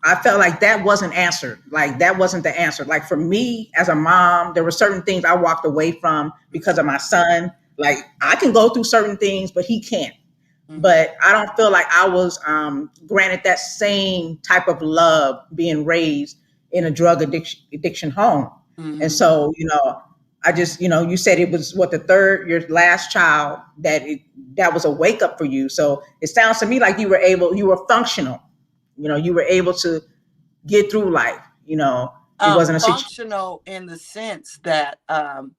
I felt like that wasn't answered. Like that wasn't the answer. Like for me as a mom, there were certain things I walked away from because of my son. Like I can go through certain things, but he can't. Mm-hmm. But I don't feel like I was granted that same type of love being raised in a drug addiction home. And Mm-hmm. so, I just, you said it was what your last child that was a wake up for you. So it sounds to me like you were functional. You were able to get through life. It wasn't a situation. Functional in the sense that um,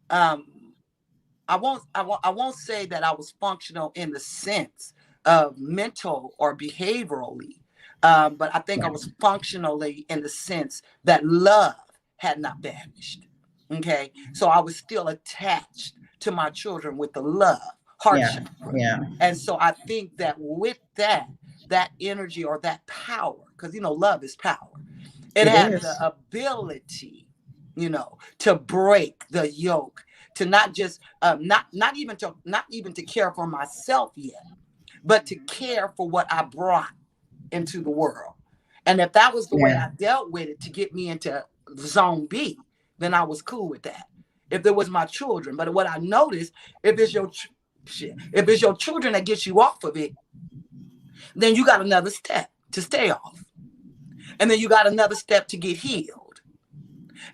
I won't say that I was functional in the sense of mental or behaviorally, but I think I was functionally in the sense that love had not vanished. Okay, so I was still attached to my children with the love, heart Yeah, chakra, yeah, and so I think that with that energy or that power, because love is power. It it had the is. ability, to break the yoke, to not just not even to care for myself yet, but to care for what I brought into the world. And if that was the way Yeah, I dealt with it to get me into zone B, then I was cool with that. If it was my children, but what I noticed, if it's your if it's your children that gets you off of it, then you got another step to stay off, and then you got another step to get healed.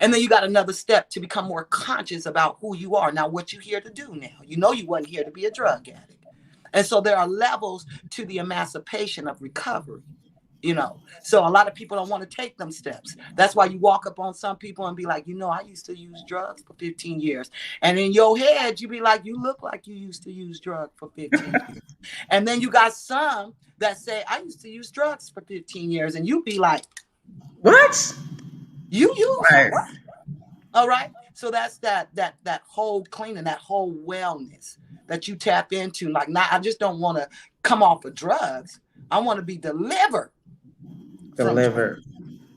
And then you got another step to become more conscious about who you are. Now, what you here to do now? You wasn't here to be a drug addict. And so there are levels to the emancipation of recovery. So a lot of people don't want to take them steps. That's why you walk up on some people and be like, I used to use drugs for 15 years. And in your head, you be like, you look like you used to use drugs for 15 years. And then you got some that say, I used to use drugs for 15 years. And you be like, what? you use Right. what? All right. So that's that whole cleaning, that whole wellness that you tap into. Like, not, I just don't want to come off of drugs. I want to be delivered from drugs. Delivered.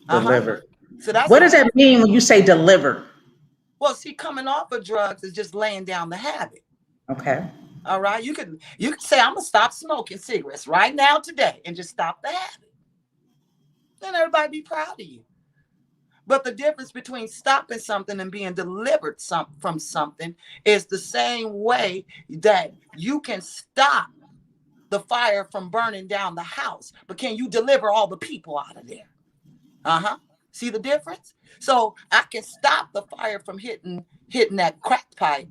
Uh-huh. Delivered. So that's What a does that mean when you say delivered? well, see, coming off of drugs is just laying down the habit. Okay. All right. You can say, I'm gonna stop smoking cigarettes right now today and just stop the habit. Then everybody be proud of you. But the difference between stopping something and being delivered from something is the same way that you can stop the fire from burning down the house, but can you deliver all the people out of there? Uh-huh. See the difference? So I can stop the fire from hitting that crack pipe,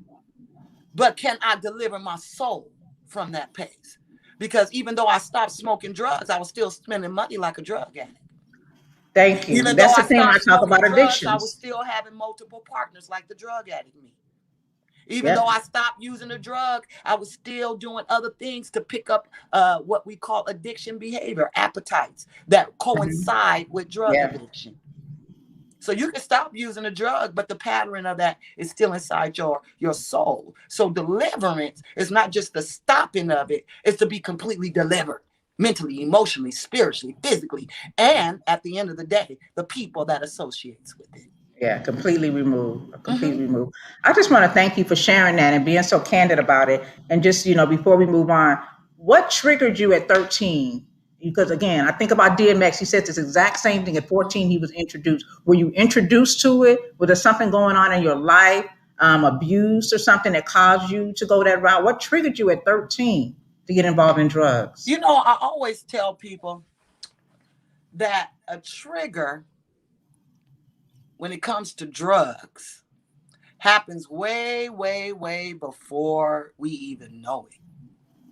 but can I deliver my soul from that pace? Because even though I stopped smoking drugs, I was still spending money like a drug addict. Thank you. Even though That's the I thing when I stopped talk smoking about drugs, I was addictions. still having multiple partners like the drug addict me. Even though Yep. I stopped using the drug, I was still doing other things to pick up what we call addiction behavior, appetites that Mhm. coincide with drug Yeah. addiction. So you can stop using a drug, but the pattern of that is still inside your soul. So deliverance is not just the stopping of it, it's to be completely delivered mentally, emotionally, spiritually, physically, and at the end of the day, the people that associates with it. Yeah. Completely removed. Mm-hmm. Completely removed. I just want to thank you for sharing that and being so candid about it. And just, before we move on, what triggered you at 13? Because again, I think about DMX. He said this exact same thing. At 14, he was introduced. Were you introduced to it? Was there something going on in your life, abuse or something that caused you to go that route? What triggered you at 13 to get involved in drugs? I always tell people that a trigger when it comes to drugs happens way, way, way before we even know it.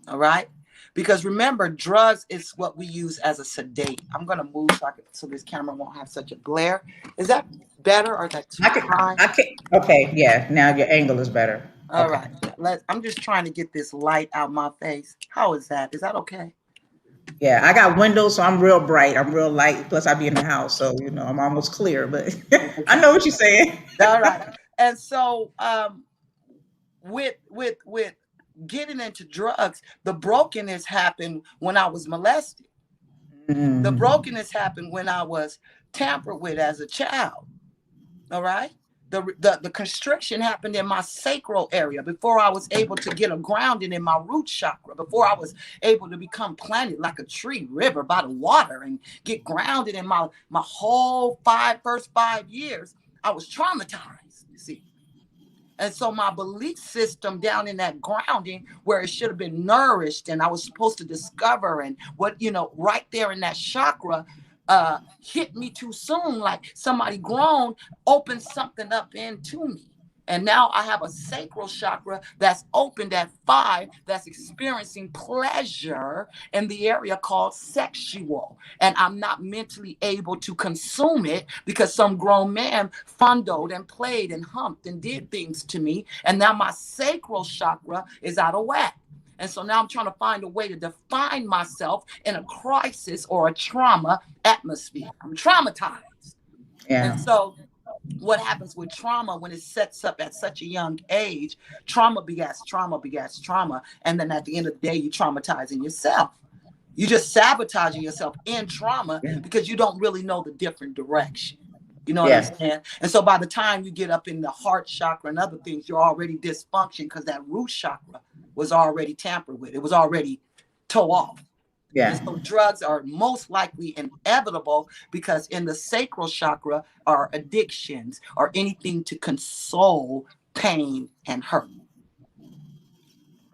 All right. Because remember, drugs is what we use as a sedate. I'm gonna move so this camera won't have such a glare. Is that better or is that too high? I can, okay, yeah, now your angle is better. All Okay. right. I'm just trying to get this light out my face. How is that? Is that okay? Yeah, I got windows, so I'm real bright. I'm real light. Plus, I be in the house, so I'm almost clear. But I Okay. know what you're saying. All right. And so with getting into drugs, the brokenness happened when I was molested. The Mm. brokenness happened when I was tampered with as a child. All right. The constriction happened in my sacral area before I was able to get a grounding in my root chakra, before I was able to become planted like a tree river by the water and get grounded in my whole first 5 years. I was traumatized, you see. And so my belief system down in that grounding where it should have been nourished and I was supposed to discover and what, right there in that chakra hit me too soon. Like somebody grown opened something up into me. And now I have a sacral chakra that's opened at 5, that's experiencing pleasure in the area called sexual. And I'm not mentally able to consume it because some grown man fondled and played and humped and did things to me. And now my sacral chakra is out of whack. And so now I'm trying to find a way to define myself in a crisis or a trauma atmosphere. I'm traumatized. Yeah. And so what happens with trauma when it sets up at such a young age, trauma begets trauma begets trauma. And then at the end of the day, you're traumatizing yourself. You just sabotaging yourself in trauma Yeah. because you don't really know the different direction. You know what I'm Yes. saying? And so by the time you get up in the heart chakra and other things, you're already dysfunction because that root chakra was already tampered with. It was already toe off. And Yeah. so drugs are most likely inevitable because in the sacral chakra are addictions or anything to console pain and hurt.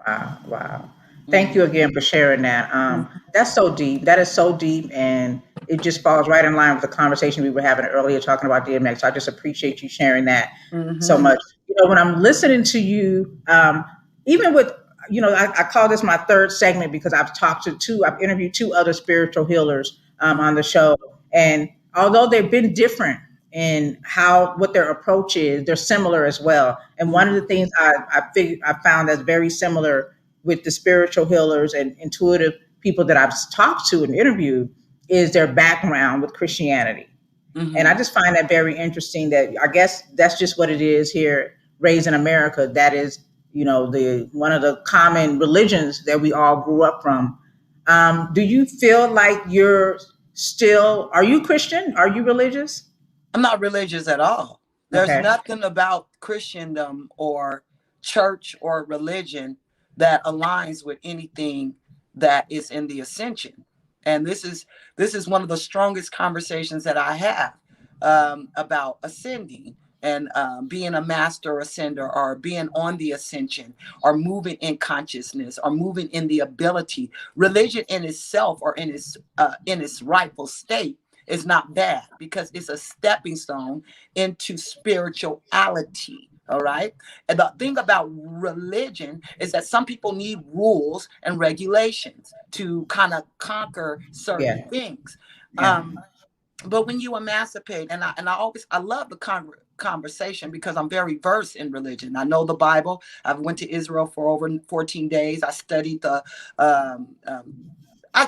Wow. Wow. Thank Mm-hmm. you again for sharing that. Mm-hmm. That's so deep. That is so deep, and it just falls right in line with the conversation we were having earlier, talking about DMX. So I just appreciate you sharing that so Mm-hmm. much. When I'm listening to you, even with I call this my third segment because I've interviewed two other spiritual healers on the show, and although they've been different in what their approach is, they're similar as well. And one of the things I found that's very similar with the spiritual healers and intuitive people that I've talked to and interviewed is their background with Christianity. And Mm-hmm. I just find that very interesting that I guess that's just what it is here, raised in America. That is, the one of the common religions that we all grew up from. Do you feel like are you Christian? Are you religious? I'm not religious at all. There's Okay. nothing about Christendom or church or religion that aligns with anything that is in the ascension. And this is one of the strongest conversations that I have about ascending and being a master ascender or being on the ascension or moving in consciousness or moving in the ability. Religion in itself or in its rightful state is not bad because it's a stepping stone into spirituality. All right. And the thing about religion is that some people need rules and regulations to kind of conquer certain Yeah. things. Yeah. But when you emancipate, I love the conversation because I'm very versed in religion. I know the Bible. I went to Israel for over 14 days. I studied um, um,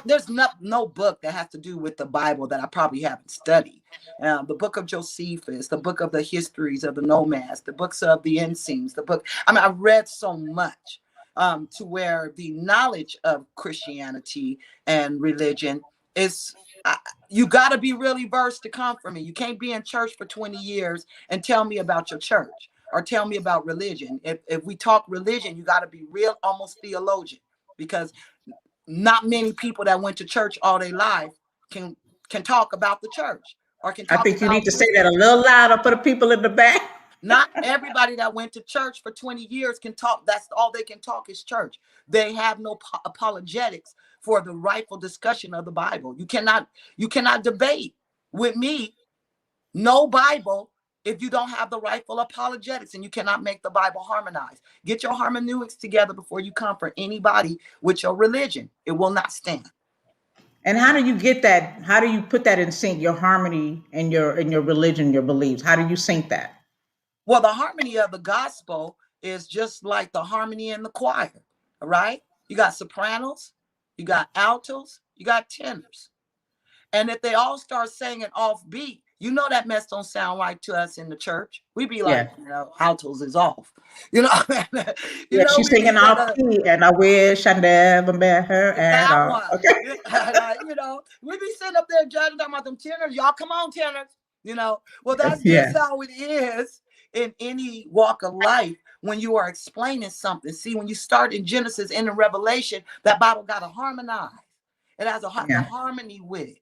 there's no book that has to do with the Bible that I probably haven't studied. The book of Josephus, the book of the histories of the nomads, the books of the Essenes, the book. I mean, I've read so much to where the knowledge of Christianity and religion is. You got to be really versed to come from me. You can't be in church for 20 years and tell me about your church or tell me about religion. If we talk religion, you got to be real, almost theologian, because not many people that went to church all their life can talk about the church or can I talk think you need about to say that a little louder for the people in the back. not everybody that went to church for 20 years can talk. That's all they can talk is church. They have no apologetics for the rightful discussion of the Bible. You cannot debate with me no Bible if you don't have the rightful apologetics, and you cannot make the Bible harmonize. Get your hermeneutics together before you come for anybody with your religion. It will not stand. And how do you get that? How do you put that in sync? Your harmony and your religion, your beliefs. How do you sync that? Well, the harmony of the gospel is just like the harmony in the choir, all right? You got sopranos, you got altos, you got tenors. And if they all start singing off beat, you know that mess don't sound right to us in the church. We be like, Yeah. altos is off. You know, Yeah, she's we be singing off saying key, and I wish I never met her at that all. one. Okay. We be sitting up there judging about them tenors. Y'all come on, tenors. Well, that's just Yes. how it is in any walk of life when you are explaining something. See, when you start in Genesis and in Revelation, that Bible got to harmonize. It has a the Yeah. harmony with it.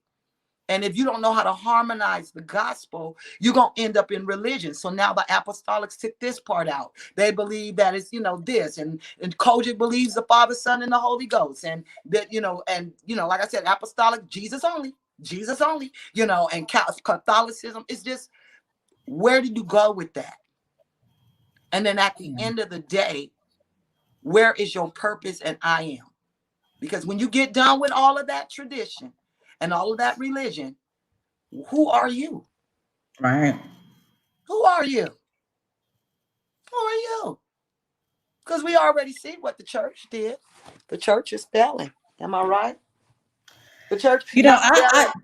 And if you don't know how to harmonize the gospel, you're going to end up in religion. So now the apostolics took this part out. They believe that it's, this. And Kojic believes the Father, Son, and the Holy Ghost. And that, like I said, apostolic, Jesus only, and Catholicism is just, where did you go with that? And then at the end of the day, where is your purpose and I am? Because when you get done with all of that tradition and all of that religion, who are you? Right. Who are you? Who are you? Because we already see what the church did. The church is failing. Am I right? The church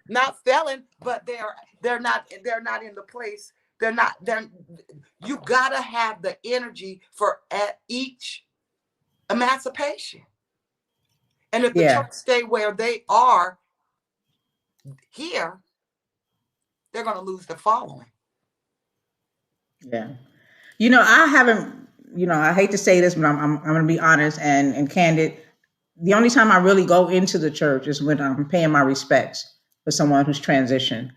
not failing, but they're not in the place. You gotta have the energy for at each emancipation. And if the Yeah. church stay where they are here, they're gonna lose the following. Yeah. I haven't, I hate to say this, but I'm going to be honest and candid. The only time I really go into the church is when I'm paying my respects for someone who's transitioned.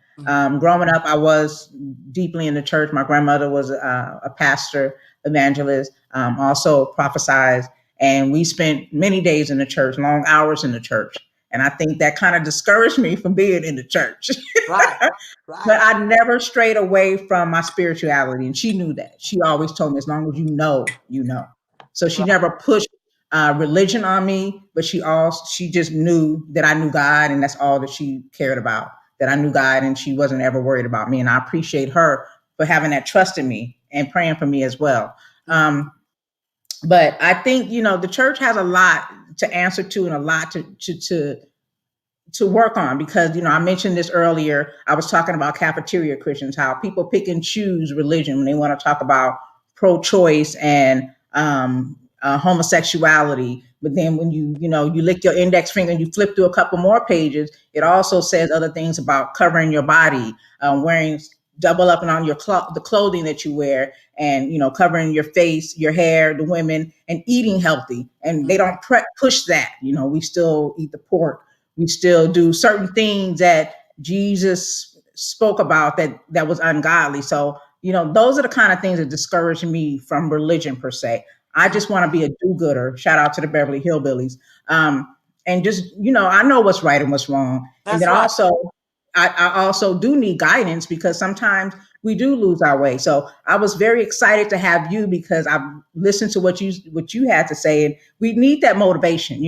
Growing up, I was deeply in the church. My grandmother was a pastor, evangelist, also prophesied, and we spent many days in the church, long hours in the church. And I think that kind of discouraged me from being in the church. Right. But I never strayed away from my spirituality. And she knew that. She always told me, as long as you know, you know. So she never pushed religion on me, but she just knew that I knew God, and that's all that she cared about. That I knew God, and she wasn't ever worried about me. And I appreciate her for having that trust in me and praying for me as well. But I think the church has a lot to answer to and a lot to work on, because I mentioned this earlier. I was talking about cafeteria Christians, how people pick and choose religion when they want to talk about pro-choice and homosexuality. But then when you lick your index finger and you flip through a couple more pages, it also says other things about covering your body, wearing double up on the clothing that you wear, and covering your face, your hair, the women, and eating healthy. And they don't push that. We still eat the pork. We still do certain things that Jesus spoke about that was ungodly. So those are the kind of things that discourage me from religion per se. I just want to be a do-gooder. Shout out to the Beverly Hillbillies. And just, I know what's right and what's wrong. And then also, I also do need guidance, because sometimes we do lose our way. So I was very excited to have you, because I've listened to what you had to say, and we need that motivation.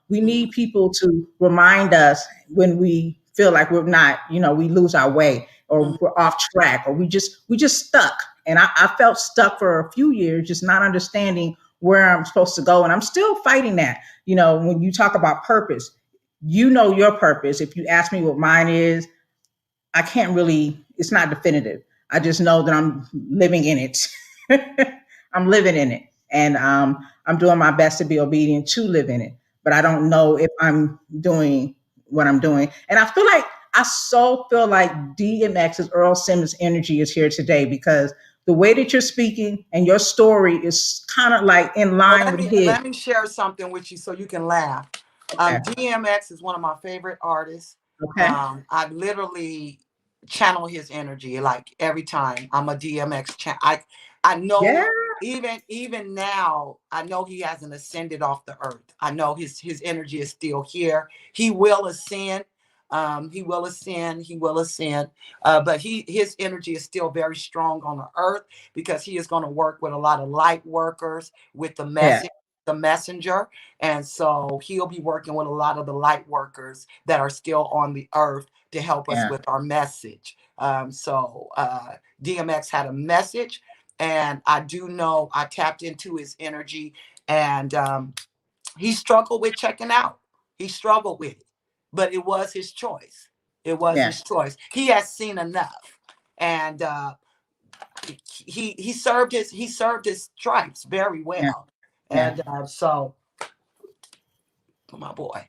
We need people to remind us when we feel like we're not, we lose our way, or we're off track, or we just stuck. And I felt stuck for a few years, just not understanding where I'm supposed to go. And I'm still fighting that. When you talk about purpose, your purpose. If you ask me what mine is, I can't really, it's not definitive. I just know that I'm living in it. I'm living in it. And I'm doing my best to be obedient to live in it. But I don't know if I'm doing what I'm doing. And I feel like DMX's Earl Simmons energy is here today, because the way that you're speaking and your story is kind of like in line with his. Let me share something with you so you can laugh. Okay. DMX is one of my favorite artists. Okay. I literally channel his energy like every time I'm a DMX channel. I know even now, I know he hasn't ascended off the earth. I know his energy is still here. He will ascend. He will ascend. He will ascend. But his energy is still very strong on the earth because he is going to work with a lot of light workers with the Yeah. message. The messenger, and so he'll be working with a lot of the light workers that are still on the earth to help us Yeah. with our message. DMX had a message, and I do know I tapped into his energy, and he struggled with checking out. He struggled with it, but it was his choice. It was Yeah. his choice. He has seen enough, and he served his stripes very Yeah. well. Yeah. And so, my boy,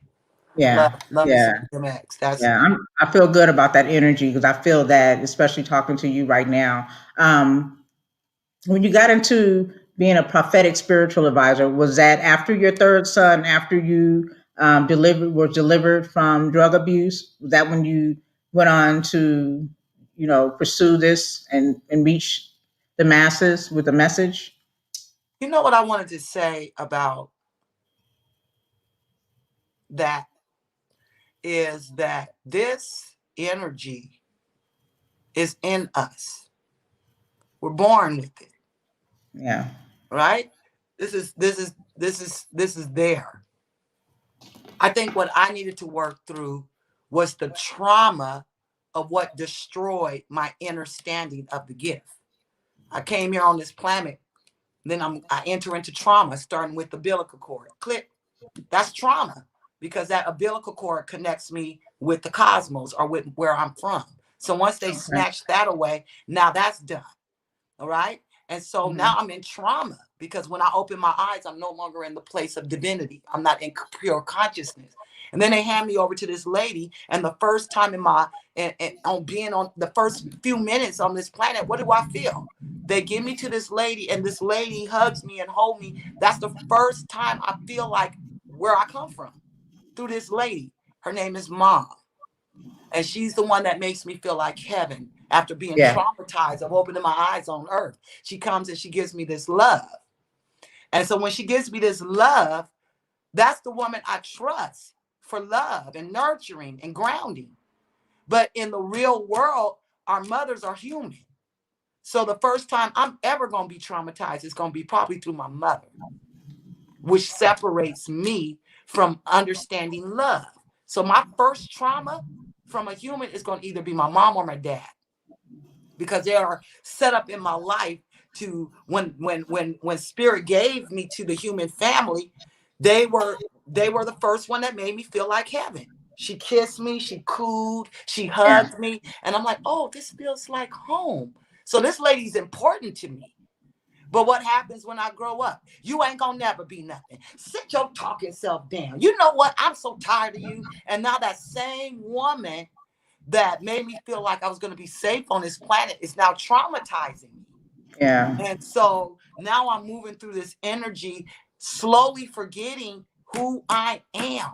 Yeah. love me Yeah. some DMX. That's Yeah. I feel good about that energy because I feel that, especially talking to you right now. When you got into being a prophetic spiritual advisor, was that after your third son, after you delivered from drug abuse? Was that when you went on to, pursue this and reach the masses with the message? you know what I wanted to say about that is that this energy is in us. We're born with it, Yeah. right? This is there. I think what I needed to work through was the trauma of what destroyed my understanding of the gift. I came here on this planet, then I enter into trauma, starting with the umbilical cord. Click. That's trauma because that umbilical cord connects me with the cosmos or with where I'm from. So once they Okay. snatch that away, now that's done. All right. And so Mhm. now I'm in trauma because when I open my eyes, I'm no longer in the place of divinity. I'm not in pure consciousness. And then they hand me over to this lady. And the first time on being on the first few minutes on this planet, what do I feel? They give me to this lady, and this lady hugs me and hold me. That's the first time I feel like where I come from through this lady. Her name is Mom. And she's the one that makes me feel like heaven after being Yeah. traumatized of opening my eyes on earth. She comes and she gives me this love. And so when she gives me this love, that's the woman I trust for love and nurturing and grounding. But in the real world, our mothers are human. So the first time I'm ever going to be traumatized is going to be probably through my mother, which separates me from understanding love. So my first trauma from a human is going to either be my mom or my dad, because they are set up in my life to when spirit gave me to the human family, they were the first one that made me feel like heaven. She kissed me, she cooed, she Yeah. hugged me, and I'm like, oh, this feels like home. So this lady's important to me. But what happens when I grow up? You ain't gonna never be nothing. Sit your talking self down. You know what? I'm so tired of you. And now that same woman that made me feel like I was going to be safe on this planet is now traumatizing me. Yeah. And so now I'm moving through this energy, slowly forgetting who I am.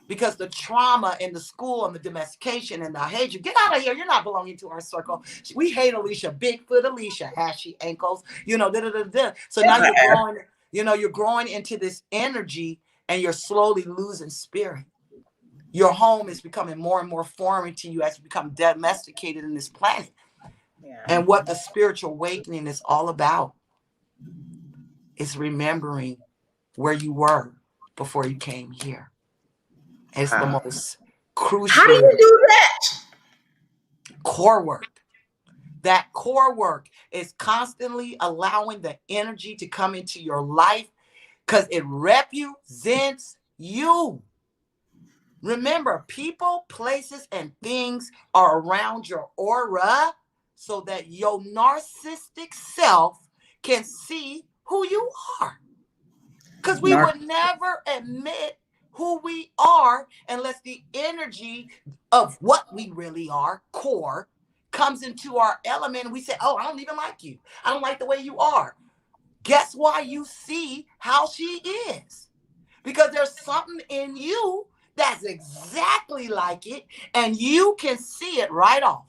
Because the trauma in the school and the domestication and the hatred, get out of here. You're not belonging to our circle. We hate Alicia, Bigfoot Alicia, ashy ankles, da da da da. So now you're growing into this energy and you're slowly losing spirit. Your home is becoming more and more foreign to you as you become domesticated in this planet. Yeah. And what the spiritual awakening is all about is remembering where you were before you came here. It's the Wow. most How do crucial you do that? core work. That core work is constantly allowing the energy to come into your life because it represents you. Remember, people, places, and things are around your aura so that your narcissistic self can see who you are. Because we Narc- would never admit who we are unless the energy of what we really are, core, comes into our element. And we say, oh, I don't even like you. I don't like the way you are. Guess why you see how she is? Because there's something in you that's exactly like it, and you can see it right off.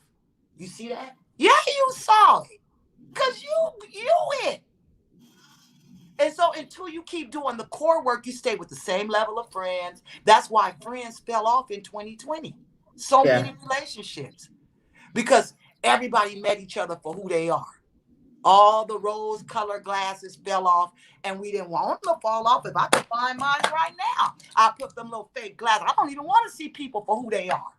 You see that? Yeah, you saw it. Because you it. And so until you keep doing the core work, you stay with the same level of friends. That's why friends fell off in 2020. So Yeah. many relationships because everybody met each other for who they are. All the rose colored glasses fell off, and we didn't want them to fall off. If I could find mine right now, I put them little fake glasses. I don't even want to see people for who they are.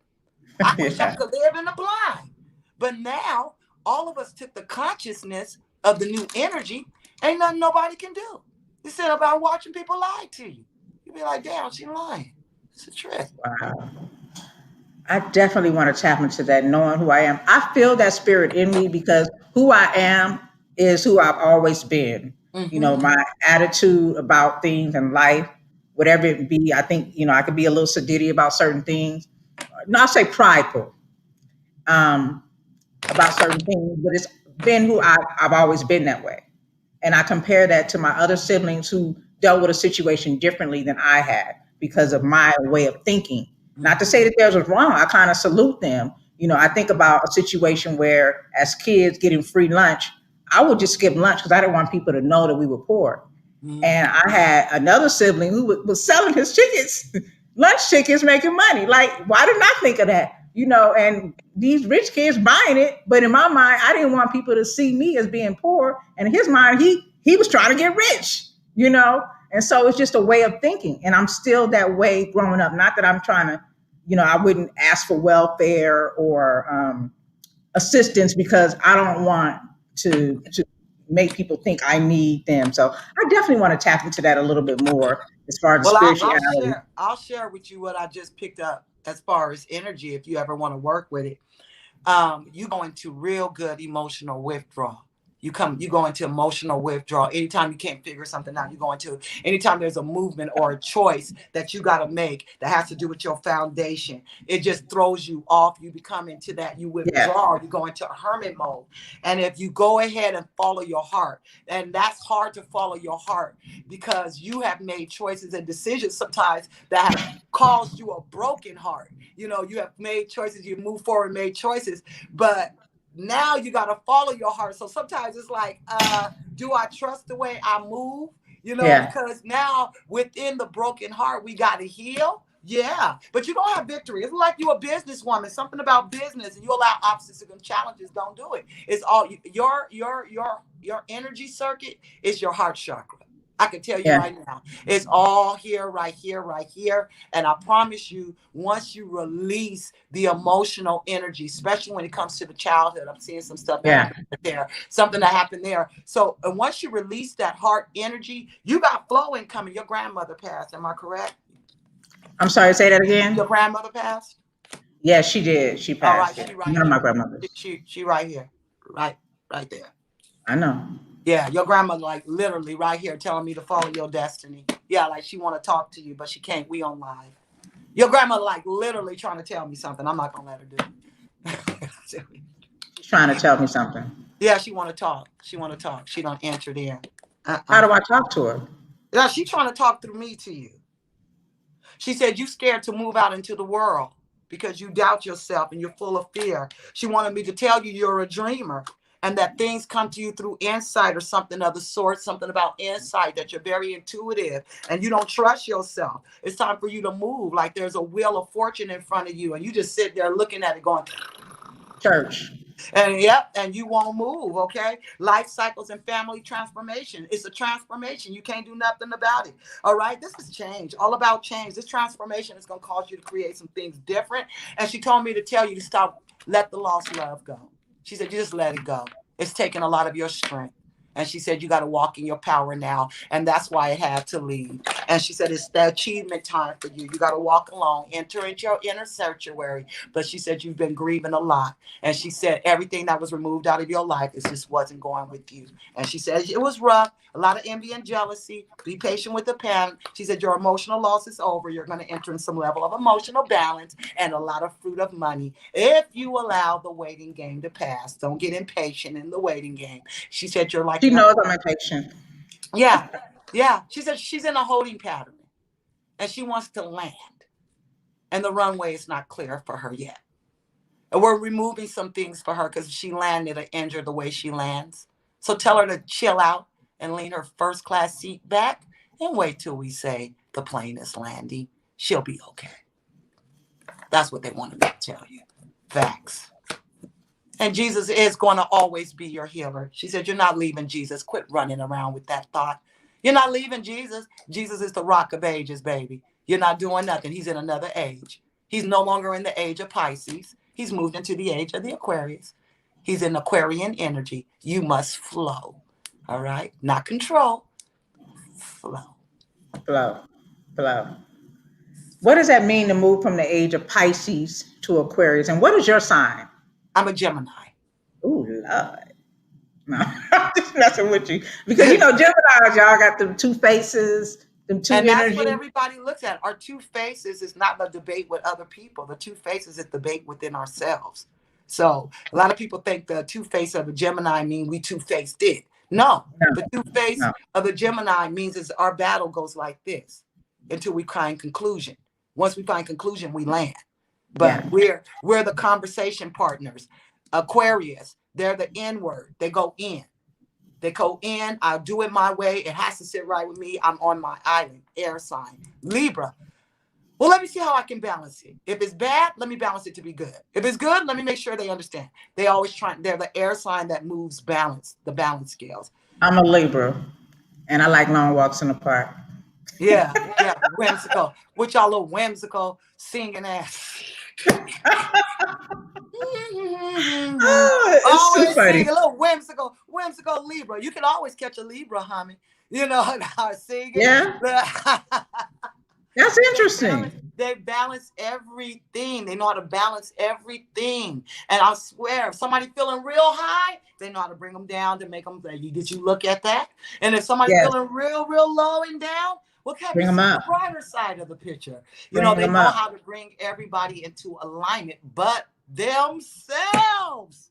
I wish I Yeah. could live in the blind. But now all of us took the consciousness of the new energy. Ain't nothing nobody can do. You sit about watching people lie to you. You be like, damn, she lying. It's a trick. Wow. I definitely want to tap into that, knowing who I am. I feel that spirit in me because who I am is who I've always been. You know, Mm-hmm. my attitude about things in life, whatever it be, I think, I could be a little sedity about certain things. Not say prideful um, about certain things, but it's been who I've always been that way. And I compare that to my other siblings who dealt with a situation differently than I had because of my way of thinking. Not to Mm-hmm. say that theirs was wrong. I kind of salute them. I think about a situation where, as kids getting free lunch, I would just skip lunch because I didn't want people to know that we were poor. And Mm-hmm. I had another sibling who was selling his chickens, lunch chickens, making money. Like, why didn't I think of that? And these rich kids buying it, but in my mind, I didn't want people to see me as being poor. And in his mind, he was trying to get rich, And so it's just a way of thinking. And I'm still that way growing up. Not that I'm trying to, I wouldn't ask for welfare or assistance because I don't want to make people think I need them. So I definitely want to tap into that a little bit more as far as the Well, I'll spirituality. share. I'll share with you what I just picked up as far as energy. If you ever want to work with it, you go into real good emotional withdrawal. You go into emotional withdrawal. Anytime you can't figure something out, you go into anytime there's a movement or a choice that you got to make that has to do with your foundation. It just throws you off. You become into that, you Yeah, withdraw, you go into a hermit mode. And if you go ahead and follow your heart, and that's hard to follow your heart because you have made choices and decisions sometimes that have caused you a broken heart. You have made choices, you move forward, made choices, but now you got to follow your heart. So sometimes it's like, do I trust the way I move? yeah, Because now within the broken heart, we got to heal. Yeah, but you don't have victory. It's like you're a businesswoman. Something about business, and you allow obstacles and challenges. Don't do it. It's all your energy circuit is your heart chakra. I can tell you yeah, right now, it's all here, right here, right here. And I promise you, once you release the emotional energy, especially when it comes to the childhood, I'm seeing some stuff that yeah. happened there, something that happened there. So, and once you release that heart energy, you got flow incoming. Your grandmother passed. Am I correct? I'm sorry, say that Your again. grandmother passed. Yeah, she did. She All right, passed. Yeah, she right one of my here. grandmothers. She right here, right there. I know. Yeah, your grandmother like literally right here telling me to follow your destiny. Yeah, like she want to talk to you, but she can't. We on live. Your grandmother like literally trying to tell me something. I'm not gonna let her do it. She's trying to tell me something. Yeah, she want to talk. She want to talk. She don't answer there. How Uh-uh. do I talk to her? Yeah, she trying to talk through me to you. She said you scared to move out into the world because you doubt yourself and you're full of fear. She wanted me to tell you you're a dreamer and that things come to you through insight or something of the sort, something about insight, that you're very intuitive and you don't trust yourself. It's time for you to move. Like there's a wheel of fortune in front of you and you just sit there looking at it going, Church. and yep, and you won't move, okay? Life cycles and family transformation. It's a transformation. You can't do nothing about it. All right. This is change, all about change. This transformation is going to cause you to create some things different. And she told me to tell you to stop, let the lost love go. She said, you just let it go. It's taking a lot of your strength. And she said, you got to walk in your power now. And that's why it had to leave. And she said, it's the achievement time for you. You got to walk along, enter into your inner sanctuary. But she said, you've been grieving a lot. And she said, everything that was removed out of your life, it just wasn't going with you. And she said, it was rough, a lot of envy and jealousy. Be patient with the parent. She said, your emotional loss is over. You're going to enter in some level of emotional balance and a lot of fruit of money if you allow the waiting game to pass. Don't get impatient in the waiting game. She said, you're like She one. knows I'm impatient. Yeah. Yeah. She said she's in a holding pattern and she wants to land. And the runway is not clear for her yet. And we're removing some things for her because she landed or injured the way she lands. So tell her to chill out and lean her first class seat back and wait till we say the plane is landing. She'll be okay. That's what they wanted me to tell you. Facts. And Jesus is going to always be your healer. She said, you're not leaving Jesus. Quit running around with that thought. You're not leaving Jesus. Jesus is the rock of ages, baby. You're not doing nothing. He's in another age. He's no longer in the age of Pisces. He's moved into the age of the Aquarius. He's in Aquarian energy. You must flow. All right? Not control. Flow. Flow. Flow. What does that mean to move from the age of Pisces to Aquarius? And what is your sign? I'm a Gemini. Ooh, Lord. No, I'm just messing with you. Because, Geminis, y'all got them two faces, them two And that's energies. what everybody looks at. Our two faces is not the debate with other people. The two faces is debate within ourselves. So a lot of people think the two face of a Gemini mean we two-faced it. No, the two face of the Gemini means is our battle goes like this until we find conclusion. Once we find conclusion, we land. But we're the conversation partners. Aquarius, they're the N word. They go in. They go in. I'll do it my way. It has to sit right with me. I'm on my island. Air sign. Libra. Well, let me see how I can balance it. If it's bad, let me balance it to be good. If it's good, let me make sure they understand. They always try. They're the air sign that moves balance, the balance scales. I'm a Libra, and I like long walks in the park. Yeah, whimsical. With y'all little whimsical singing ass. Oh, it's too Always funny. sing a little whimsical Libra. You can always catch a Libra humming. Singing. Yeah. That's interesting. They balance everything. They know how to balance everything. And I swear, if somebody feeling real high, they know how to bring them down to make them say, did you look at that? And if somebody's feeling real low and down, what can you see the brighter side of the picture? They know how to bring everybody into alignment, but themselves.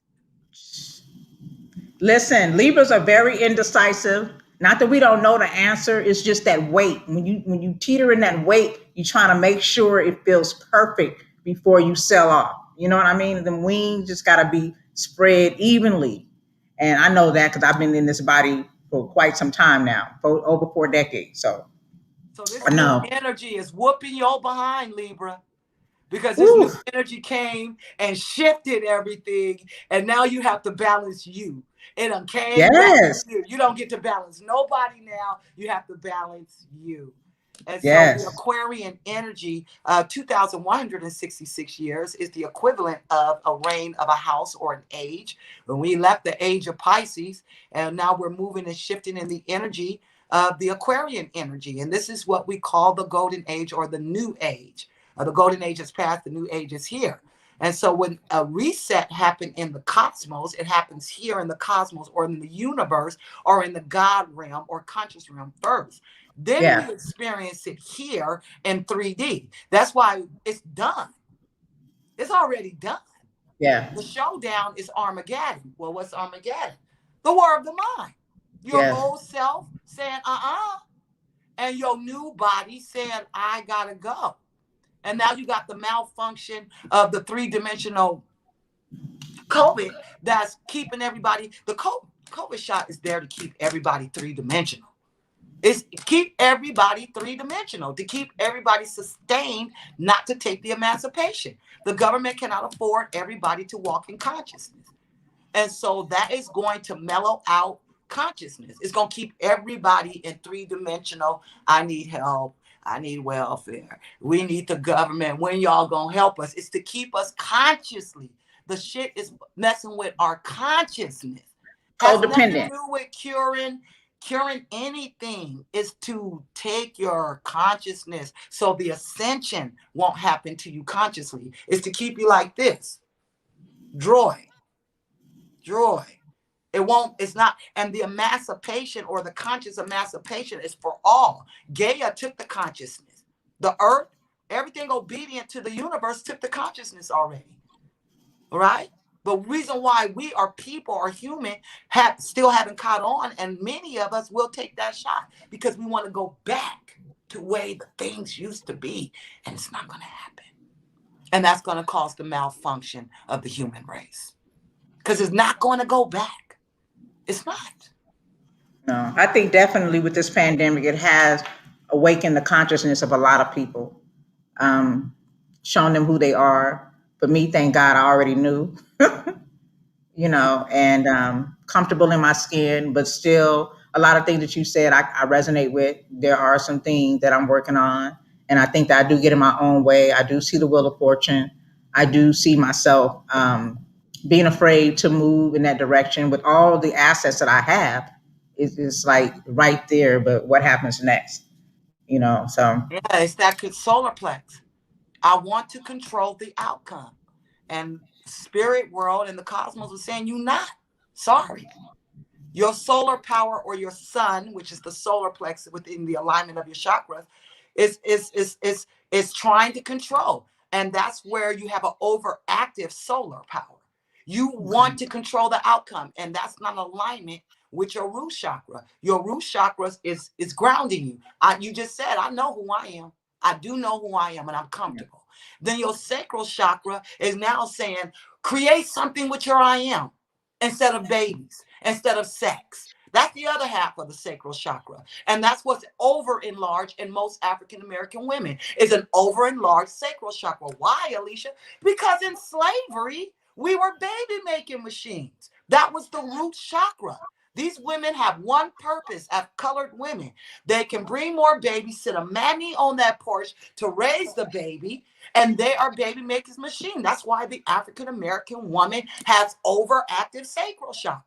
Listen, Libras are very indecisive. Not that we don't know the answer. It's just that weight. When you teeter in that weight, you're trying to make sure it feels perfect before you sell off. You know what I mean? The wings just got to be spread evenly. And I know that because I've been in this body for quite some time now, for over 4 decades. So this new energy is whooping your behind, Libra. Because this new energy came and shifted everything, and now you have to balance you. It came back to you. You don't get to balance nobody now. You have to balance you. And so the Aquarian energy, 2,166 years, is the equivalent of a reign of a house or an age. When we left the age of Pisces, and now we're moving and shifting in the energy of the Aquarian energy. And this is what we call the golden age or the new age. The golden age is past, the new age is here. And so when a reset happened in the cosmos, it happens here in the cosmos or in the universe or in the God realm or conscious realm first. Then we experience it here in 3D. That's why it's done. It's already done. Yeah. The showdown is Armageddon. Well, what's Armageddon? The war of the mind. Your old self saying, and your new body saying, I gotta go. And now you got the malfunction of the 3-dimensional COVID that's keeping everybody. The COVID shot is there to keep everybody 3-dimensional. It's keep everybody 3-dimensional, to keep everybody sustained, not to take the emancipation. The government cannot afford everybody to walk in consciousness. And so that is going to mellow out consciousness. It's going to keep everybody in 3-dimensional. I need help. I need welfare. We need the government. When y'all gonna help us? It's to keep us consciously. The shit is messing with our consciousness. Has nothing to do with curing anything. It's to take your consciousness so the ascension won't happen to you consciously. It's to keep you like this. Droid. It's not, and the emancipation or the conscious emancipation is for all. Gaia took the consciousness. The earth, everything obedient to the universe took the consciousness already. All right? The reason why we are people or human still haven't caught on, and many of us will take that shot because we want to go back to the way the things used to be, and it's not going to happen. And that's going to cause the malfunction of the human race because it's not going to go back. It's not. No, I think definitely with this pandemic, it has awakened the consciousness of a lot of people, um, shown them who they are. For me, thank God, I already knew, and comfortable in my skin, but still a lot of things that you said I resonate with. There are some things that I'm working on, and I think that I do get in my own way. I do see the wheel of fortune. I do see myself being afraid to move in that direction with all the assets that I have. It's like right there, but what happens next? So Yeah, it's that solar plex. I want to control the outcome. And spirit world and the cosmos was saying, you not. Sorry. Your solar power or your sun, which is the solar plex within the alignment of your chakras, is trying to control. And that's where you have an overactive solar power. You want to control the outcome, and that's not alignment with your root chakra. Your root chakra is grounding you. You just said, I know who I am. I do know who I am, and I'm comfortable. Then your sacral chakra is now saying, create something with your I am instead of babies, instead of sex. That's the other half of the sacral chakra. And that's what's over enlarged in most African American women is an over enlarged sacral chakra. Why, Alicia? Because in slavery, we were baby making machines. That was the root chakra. These women have one purpose as colored women. They can bring more babies, sit a mammy on that porch to raise the baby, and they are baby makers machine. That's why the African American woman has overactive sacral chakras.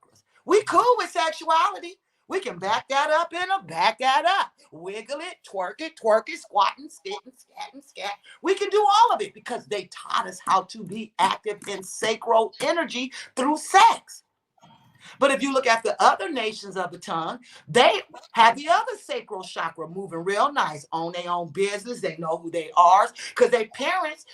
We cool with sexuality. We can back that up and back that up. Wiggle it, twerk it, squatting, spitting, scatting, scat. We can do all of it because they taught us how to be active in sacral energy through sex. But if you look at the other nations of the tongue, they have the other sacral chakra moving real nice, own their own business. They know who they are because their parents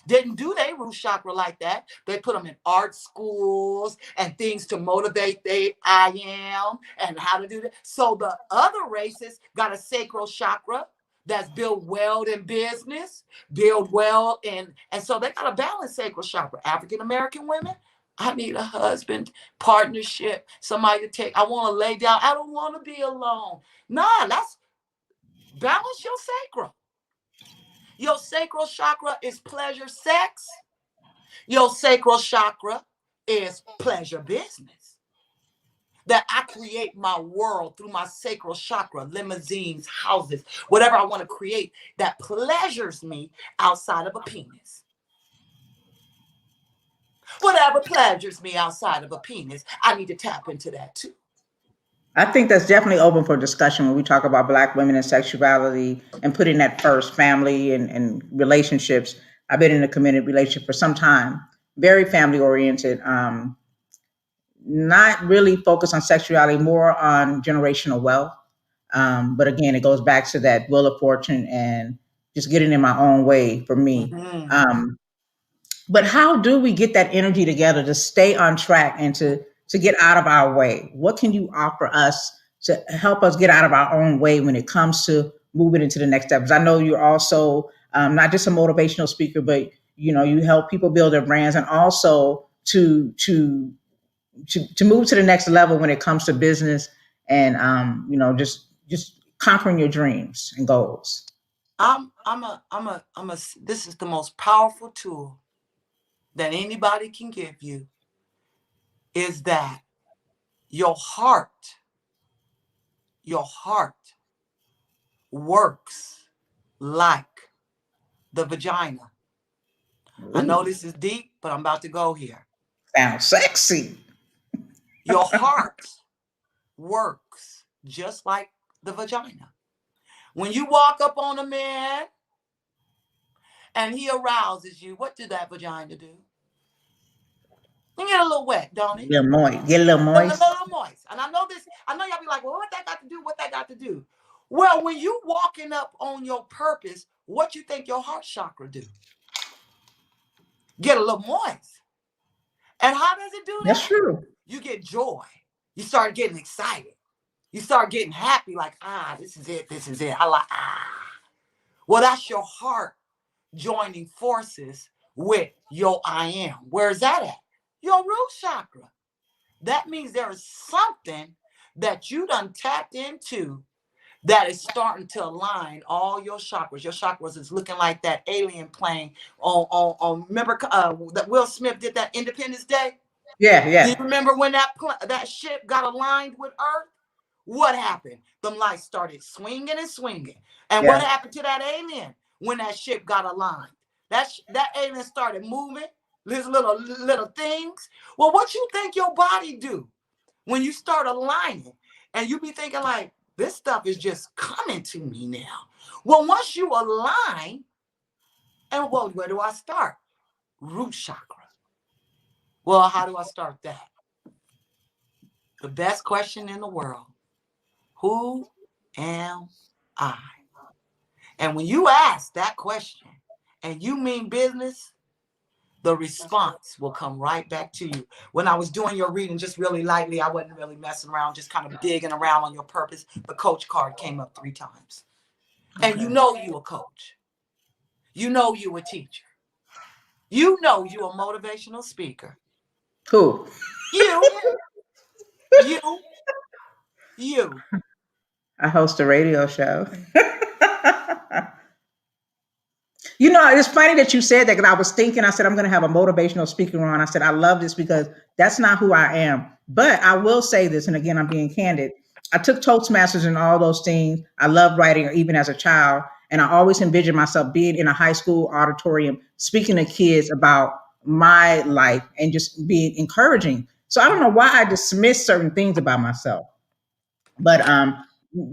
didn't do their root chakra like that. They put them in art schools and things to motivate they I am and how to do that. So the other races got a sacral chakra that's built well in business, build well in, and so they got a balanced sacral chakra. African American women, I need a husband, partnership, somebody to take. I want to lay down. I don't want to be alone. Nah, let's balance your sacral. Your sacral chakra is pleasure sex. Your sacral chakra is pleasure business. That I create my world through my sacral chakra, limousines, houses, whatever I want to create that pleasures me outside of a penis. Whatever pleasures me outside of a penis, I need to tap into that too. I think that's definitely open for discussion when we talk about Black women and sexuality and putting that first, family and relationships. I've been in a committed relationship for some time, very family oriented, not really focused on sexuality, more on generational wealth. But again, it goes back to that wheel of fortune and just getting in my own way for me. Mm-hmm. But how do we get that energy together to stay on track and to get out of our way? What can you offer us to help us get out of our own way when it comes to moving into the next step? Because I know you're also not just a motivational speaker, but you help people build their brands and also to move to the next level when it comes to business and just conquering your dreams and goals. This is the most powerful tool that anybody can give you is that your heart, your heart works like the vagina. I know Ooh, this is deep, but I'm about to go here. sounds sexy. Your heart works just like the vagina. When you walk up on a man and he arouses you, what did that vagina do? You get a little wet, don't it? Get a little moist. Get a little A moist. little moist. And I know this, I know y'all be like, well, what that got to do? What that got to do? Well, when you walking up on your purpose, what you think your heart chakra do? Get a little moist. And how does it do That's that? true. You get joy. You start getting excited. You start getting happy, like, this is it, this is it. I like, Well, that's your heart joining forces with your I am. Where's that at? Your root chakra. That means there is something that you done tapped into that is starting to align all your chakras. Your chakras is looking like that alien plane on remember that Will Smith did that Independence Day? Yeah, Do you yeah, remember when that ship got aligned with Earth? What happened? Them lights started swinging and swinging. And what yeah. happened to that alien when that ship got aligned? That alien started moving, these little things. Well, what you think your body do when you start aligning? And you be thinking like, this stuff is just coming to me now. Well, once you align, and well, where do I start? Root chakra. Well, how do I start that? The best question in the world. Who am I? And when you ask that question and you mean business, the response will come right back to you. When I was doing your reading just really lightly, I wasn't really messing around, just kind of digging around on your purpose. The coach card came up 3 times. And you know you a coach. You know you a teacher. You know you a motivational speaker. Cool. You, you, you. I host a radio show. You know, it's funny that you said that because I was thinking, I said, I'm going to have a motivational speaker on. I said, I love this because that's not who I am. But I will say this, and again, I'm being candid. I took Toastmasters and all those things. I love writing, even as a child. And I always envisioned myself being in a high school auditorium, speaking to kids about my life and just being encouraging. So I don't know why I dismiss certain things about myself. But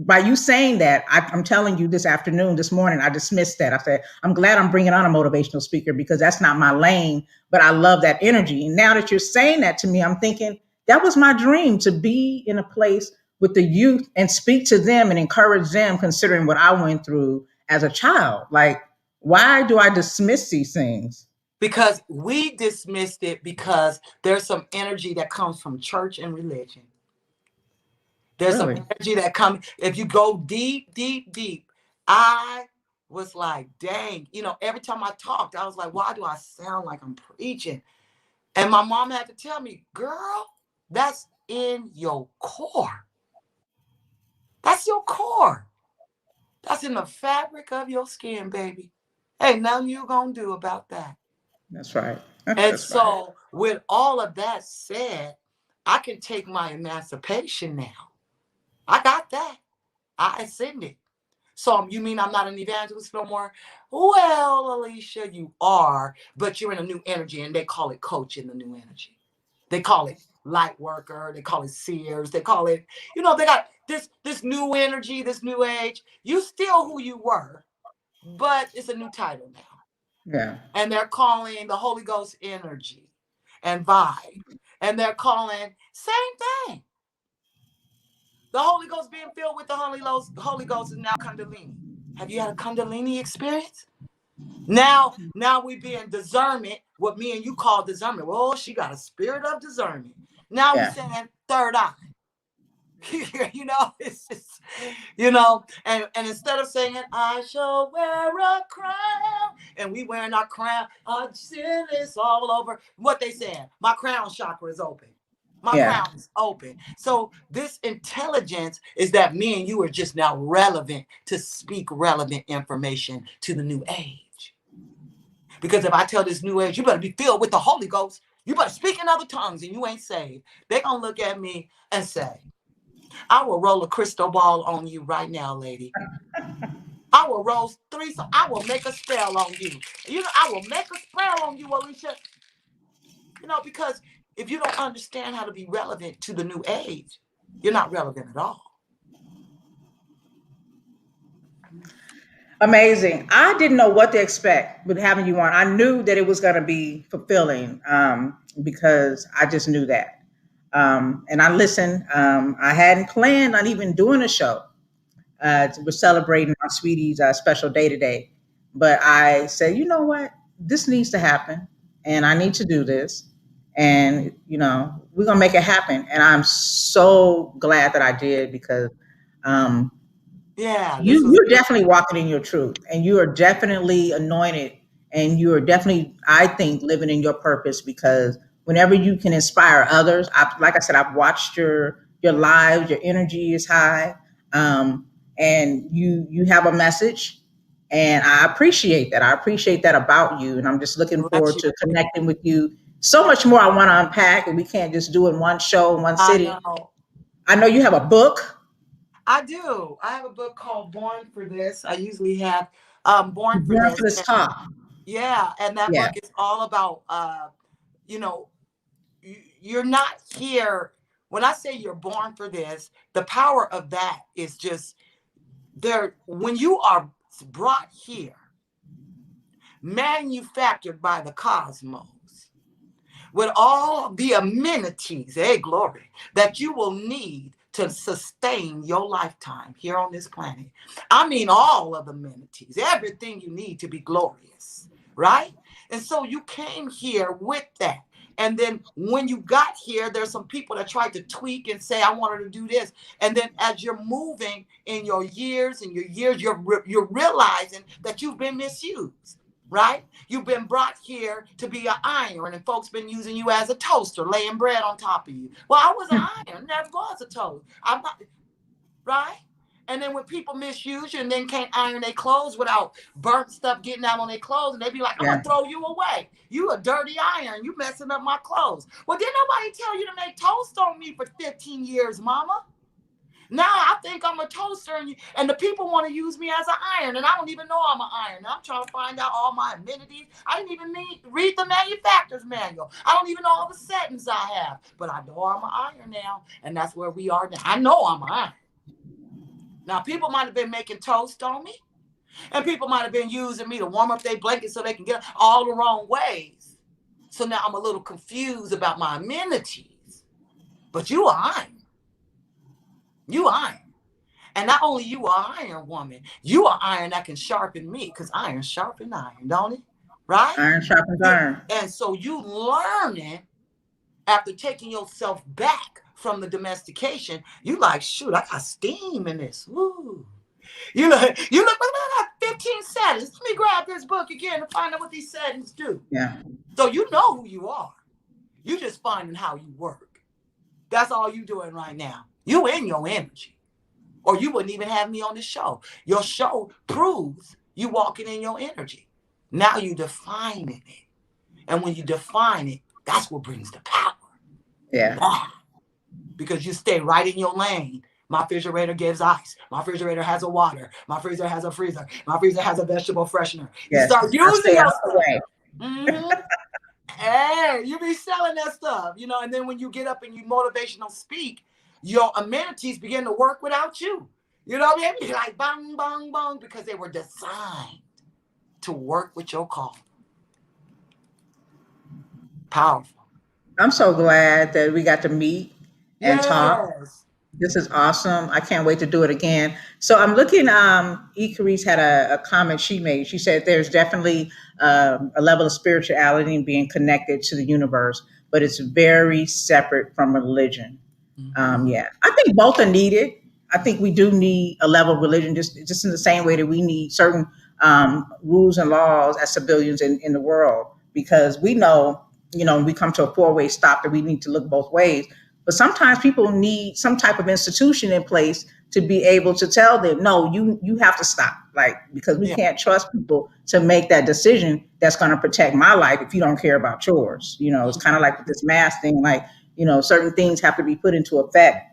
by you saying that, I'm telling you this afternoon, this morning, I dismissed that. I said, I'm glad I'm bringing on a motivational speaker because that's not my lane, but I love that energy. And now that you're saying that to me, I'm thinking that was my dream to be in a place with the youth and speak to them and encourage them, considering what I went through as a child. Like, why do I dismiss these things? Because we dismissed it because there's some energy that comes from church and religion. There's some Really? energy that comes, if you go deep, deep, deep. I was like, dang, every time I talked, I was like, why do I sound like I'm preaching? And my mom had to tell me, girl, that's in your core. That's your core. That's in the fabric of your skin, baby. Ain't nothing you gonna do about that. That's right. And That's right. so, with all of that said, I can take my emancipation now. I got that. I ascended. So you mean I'm not an evangelist no more? Well, Alicia, you are, but you're in a new energy, and they call it coach in the new energy. They call it light worker. They call it seers. They call it, they got this new energy, this new age. You still who you were, but it's a new title now. Yeah. And they're calling the Holy Ghost energy and vibe. And they're calling same thing. The Holy Ghost being filled with the Holy Ghost is now Kundalini. Have you had a Kundalini experience? Now we being discernment, what me and you call discernment. Well, she got a spirit of discernment. Now we Yeah. saying third eye. It's just, and instead of saying, I shall wear a crown, and we wearing our crown, our sin is all over. What they saying? My crown chakra is open. My Yeah. crown is open. So this intelligence is that me and you are just now relevant to speak relevant information to the new age. Because if I tell this new age, you better be filled with the Holy Ghost, you better speak in other tongues, and you ain't saved, they're going to look at me and say, I will roll a crystal ball on you right now, lady. I will roll 3, so I will make a spell on you. I will make a spell on you, Alicia. Because if you don't understand how to be relevant to the new age, you're not relevant at all. Amazing. I didn't know what to expect with having you on. I knew that it was going to be fulfilling because I just knew that. And I listened. I hadn't planned on even doing a show. We're celebrating our sweetie's special day today. But I said, you know what? This needs to happen. And I need to do this. And, we're going to make it happen. And I'm so glad that I did because Yeah, this was you're definitely walking in your truth and you are definitely anointed and you are definitely, I think, living in your purpose because whenever you can inspire others, like I said, I've watched your your lives, your energy is high, and you have a message, and I appreciate that. I appreciate that about you, and I'm just looking Bless forward you. to connecting with you. So much more I want to unpack, and we can't just do it in one show in one I sitting. know. I know you have a book. I do. I have a book called Born for This. I usually have Born for Born This. for this talk. Yeah, and that Yeah. book is all about you know, you're not here. When I say you're born for this, the power of that is just there. When you are brought here, manufactured by the cosmos, with all the amenities, hey, glory, that you will need to sustain your lifetime here on this planet. I mean, all of the amenities, everything you need to be glorious, right? And so you came here with that. And then when you got here, there's some people that tried to tweak and say, I wanted to do this. And then as you're moving in your years and your years, you're realizing that you've been misused. Right? You've been brought here to be an iron, and folks been using you as a toaster, laying bread on top of you. Well, I was an iron, never was a toast. I'm not, right? And then when people misuse you and then can't iron their clothes without burnt stuff getting out on their clothes, and they be like, I'm Yeah. gonna throw you away. You a dirty iron, you messing up my clothes. Well, didn't nobody tell you to make toast on me for 15 years, mama? Now I think I'm a toaster, and the people want to use me as an iron, and I don't even know I'm an iron. I'm trying to find out all my amenities. I didn't even read the manufacturer's manual. I don't even know all the settings I have, but I know I'm an iron now, and that's where we are now. I know I'm an iron. Now, people might have been making toast on me, and people might have been using me to warm up their blankets so they can get all the wrong ways. So now I'm a little confused about my amenities. But you are iron. You iron. And not only you are iron woman, you are iron that can sharpen me, because iron sharpen iron, don't it? Right? Iron sharpens iron. And so you learning after taking yourself back from the domestication, you like, shoot, I got steam in this. Woo. You look, I got 15 settings. Let me grab this book again to find out what these settings do. Yeah. So you know who you are. You just finding how you work. That's all you doing right now. You in your energy. Or you wouldn't even have me on the show. Your show proves you walking in your energy. Now you defining it. And when you define it, that's what brings the power. Yeah. Because you stay right in your lane. My refrigerator gives ice. My refrigerator has a water. My freezer has a freezer. My freezer has a vegetable freshener. You Yes. start using your stuff. Mm-hmm. Hey, you be selling that stuff, and then when you get up and you motivational speak, your amenities begin to work without you. You know what I mean? You're like bang, bang, bang, because they were designed to work with your call. Powerful. I'm so glad that we got to meet and talk. Yes. This is awesome. I can't wait to do it again. So I'm looking, Carice had a comment she made. She said there's definitely a level of spirituality and being connected to the universe, but it's very separate from religion. Yeah, I think both are needed. I think we do need a level of religion, just in the same way that we need certain rules and laws as civilians in the world, because we know, we come to a four-way stop that we need to look both ways. But sometimes people need some type of institution in place to be able to tell them, no, you have to stop, like, because we can't trust people to make that decision that's going to protect my life if you don't care about yours. It's kind of like with this mask thing, like, certain things have to be put into effect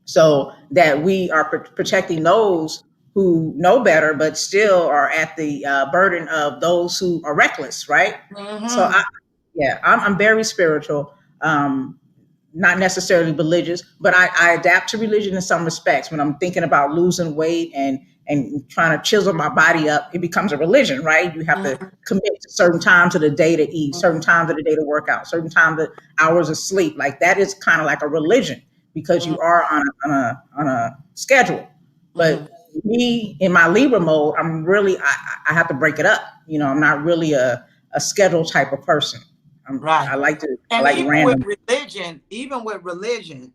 so that we are protecting those who know better, but still are at the burden of those who are reckless, right? Mm-hmm. So, I'm very spiritual. Not necessarily religious, but I adapt to religion in some respects. When I'm thinking about losing weight and trying to chisel my body up, it becomes a religion, right? You have to commit to certain times of the day to eat, certain times of the day to work out, certain times of hours of sleep. Like that is kind of like a religion because you are on a schedule. But me in my Libra mode, I'm really I have to break it up. I'm not really a schedule type of person. Right. I like even random. with religion,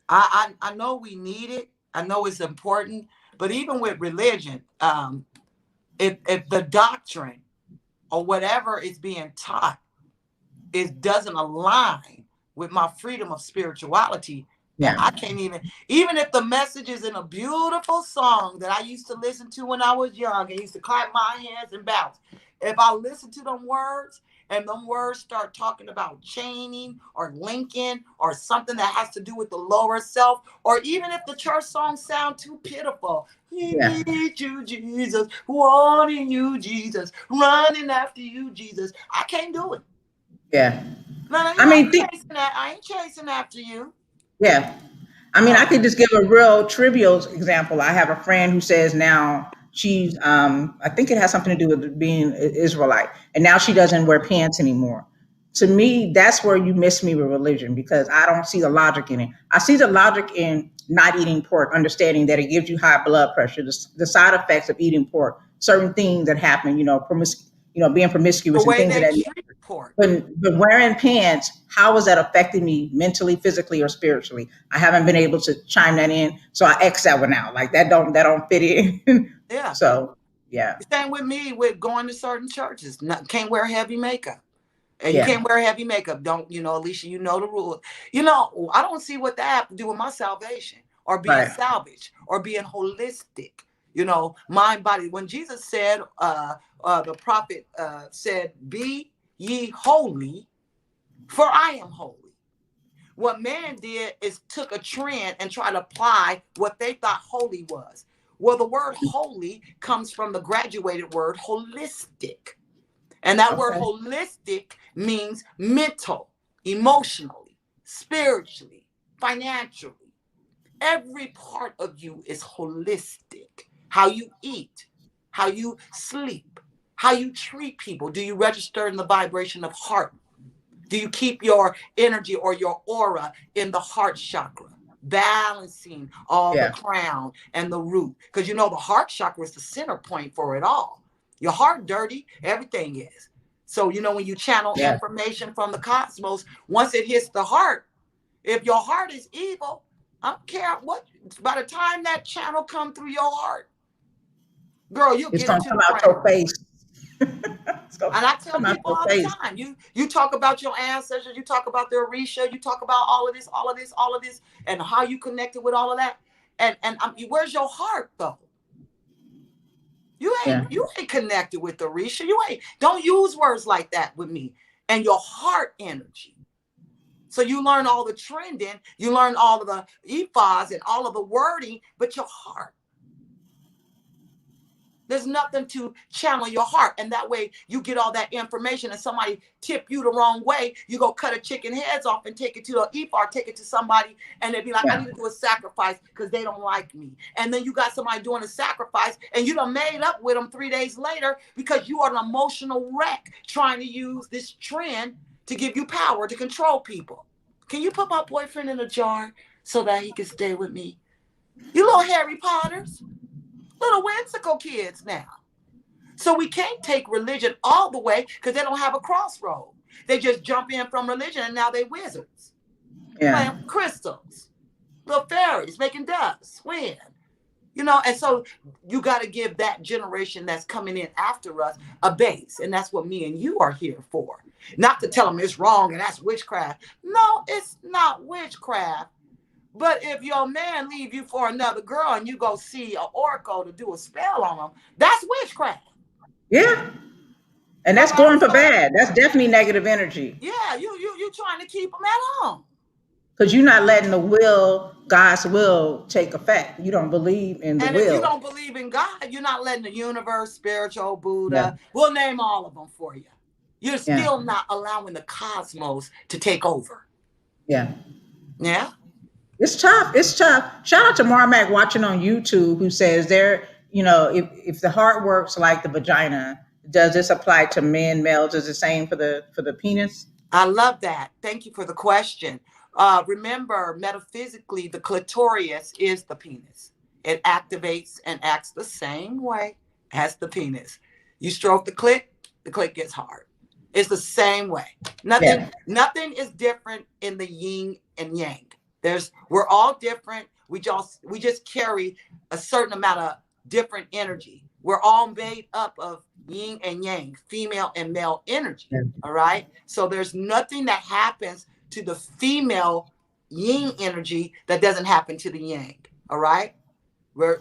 I know we need it. I know it's important, but even with religion, if the doctrine or whatever is being taught, it doesn't align with my freedom of spirituality, And Yeah. I can't even if the message is in a beautiful song that I used to listen to when I was young, I used to clap my hands and bounce. If I listen to them words and them words start talking about chaining or linking or something that has to do with the lower self, or even if the church songs sound too pitiful, we Yeah. need you, Jesus, wanting you, Jesus, running after you, Jesus. I can't do it. Yeah. No, I I mean, ain't chasing that. I ain't chasing after you. yeah. I mean, I could just give a real trivial example. I have a friend who says now she's, I think it has something to do with being Israelite, and now she doesn't wear pants anymore. To me, that's where you miss me with religion because I don't see the logic in it. I see the logic in not eating pork, understanding that it gives you high blood pressure, the side effects of eating pork, certain things that happen, being The promiscuous and way things of they that. treat pork. But wearing pants, how is that affecting me mentally, physically, or spiritually? I haven't been able to chime that in, so I X that one out. Like that don't fit in. Yeah. So yeah, Same with me with going to certain churches. Can't wear heavy makeup. And you yeah, can't wear heavy makeup. Don't, Alicia, you know the rule. I don't see what that have to do with my salvation or being right, salvaged or being holistic. Mind, body. When Jesus said, the prophet said, be ye holy, for I am holy. What man did is took a trend and tried to apply what they thought holy was. Well, the word holy comes from the graduated word holistic. And that word okay, holistic means mental, emotionally, spiritually, financially. Every part of you is holistic. How you eat, how you sleep, how you treat people. Do you register in the vibration of heart? Do you keep your energy or your aura in the heart chakra, balancing all the yeah, crown and the root? Because the heart chakra is the center point for it all. Your heart dirty, everything is. So, when you channel yeah. information from the cosmos, once it hits the heart, if your heart is evil, I don't care what, by the time that channel come through your heart, girl, you'll It's get it gonna to come the out your crown. face. It's gonna And I tell come out people your all the face. time, you talk about your ancestors, you talk about the Orisha, you talk about all of this, all of this, all of this, and how you connected with all of that. And where's your heart though? You ain't Yeah, you ain't connected with the Orisha. You ain't. Don't use words like that with me. And your heart energy. So you learn all the trending, you learn all of the ephods and all of the wording, but your heart. There's nothing to channel your heart. And that way you get all that information and somebody tip you the wrong way. You go cut a chicken heads off and take it to the EFAR, take it to somebody, and they'd be like, I yeah, need to do a sacrifice because they don't like me. And then you got somebody doing a sacrifice and you done made up with them 3 days later because you are an emotional wreck trying to use this trend to give you power to control people. Can you put my boyfriend in a jar so that he can stay with me? You little Harry Potters. Little whimsical kids now. So we can't take religion all the way because they don't have a crossroad. They just jump in from religion and now they wizards. yeah, Playing crystals, little fairies making dust, wind. And so you got to give that generation that's coming in after us a base. And that's what me and you are here for. Not to tell them it's wrong and that's witchcraft. No, it's not witchcraft. But if your man leave you for another girl and you go see an oracle to do a spell on him, that's witchcraft. yeah. And All that's right. going for So bad. That's definitely negative energy yeah, you trying to keep them at home. because you're not letting God's will, take effect. You don't believe in the And if you will. don't believe in God, you're not letting the universe, spiritual, Yeah, Buddha, we'll name all of them for you. You're yeah, still not allowing the cosmos to take over. yeah. Yeah. It's tough. It's tough. Shout out to Marmac watching on YouTube who says if the heart works like the vagina, does this apply to men, males? Is the same for the penis? I love that. Thank you for the question. Remember, metaphysically, the clitoris is the penis. It activates and acts the same way as the penis. You stroke the clit gets hard. It's the same way. Yeah, Nothing is different in the yin and yang. We're all different. We just carry a certain amount of different energy. We're all made up of yin and yang, female and male energy. yeah, All right. So there's nothing that happens to the female yin energy that doesn't happen to the yang. All right. We're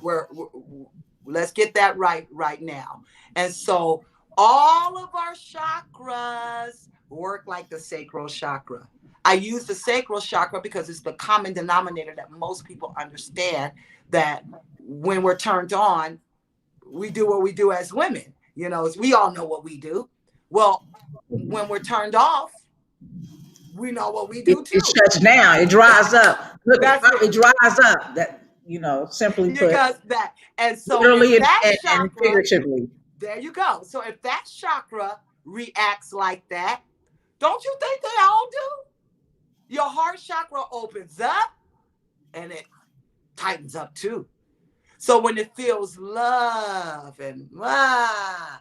let's get that right now. And so all of our chakras work like the sacral chakra. I use the sacral chakra because it's the common denominator that most people understand, that when we're turned on, we do what we do as women. You know, we all know what we do. Well, when we're turned off, we know what we do It too. shuts down. It dries up. Look, That's it. it dries up. That, simply put, Because that, and so if literally that and chakra, figuratively. there you go. So if that chakra reacts like that, don't you think they all do? Your heart chakra opens up and it tightens up too. So when it feels love and Like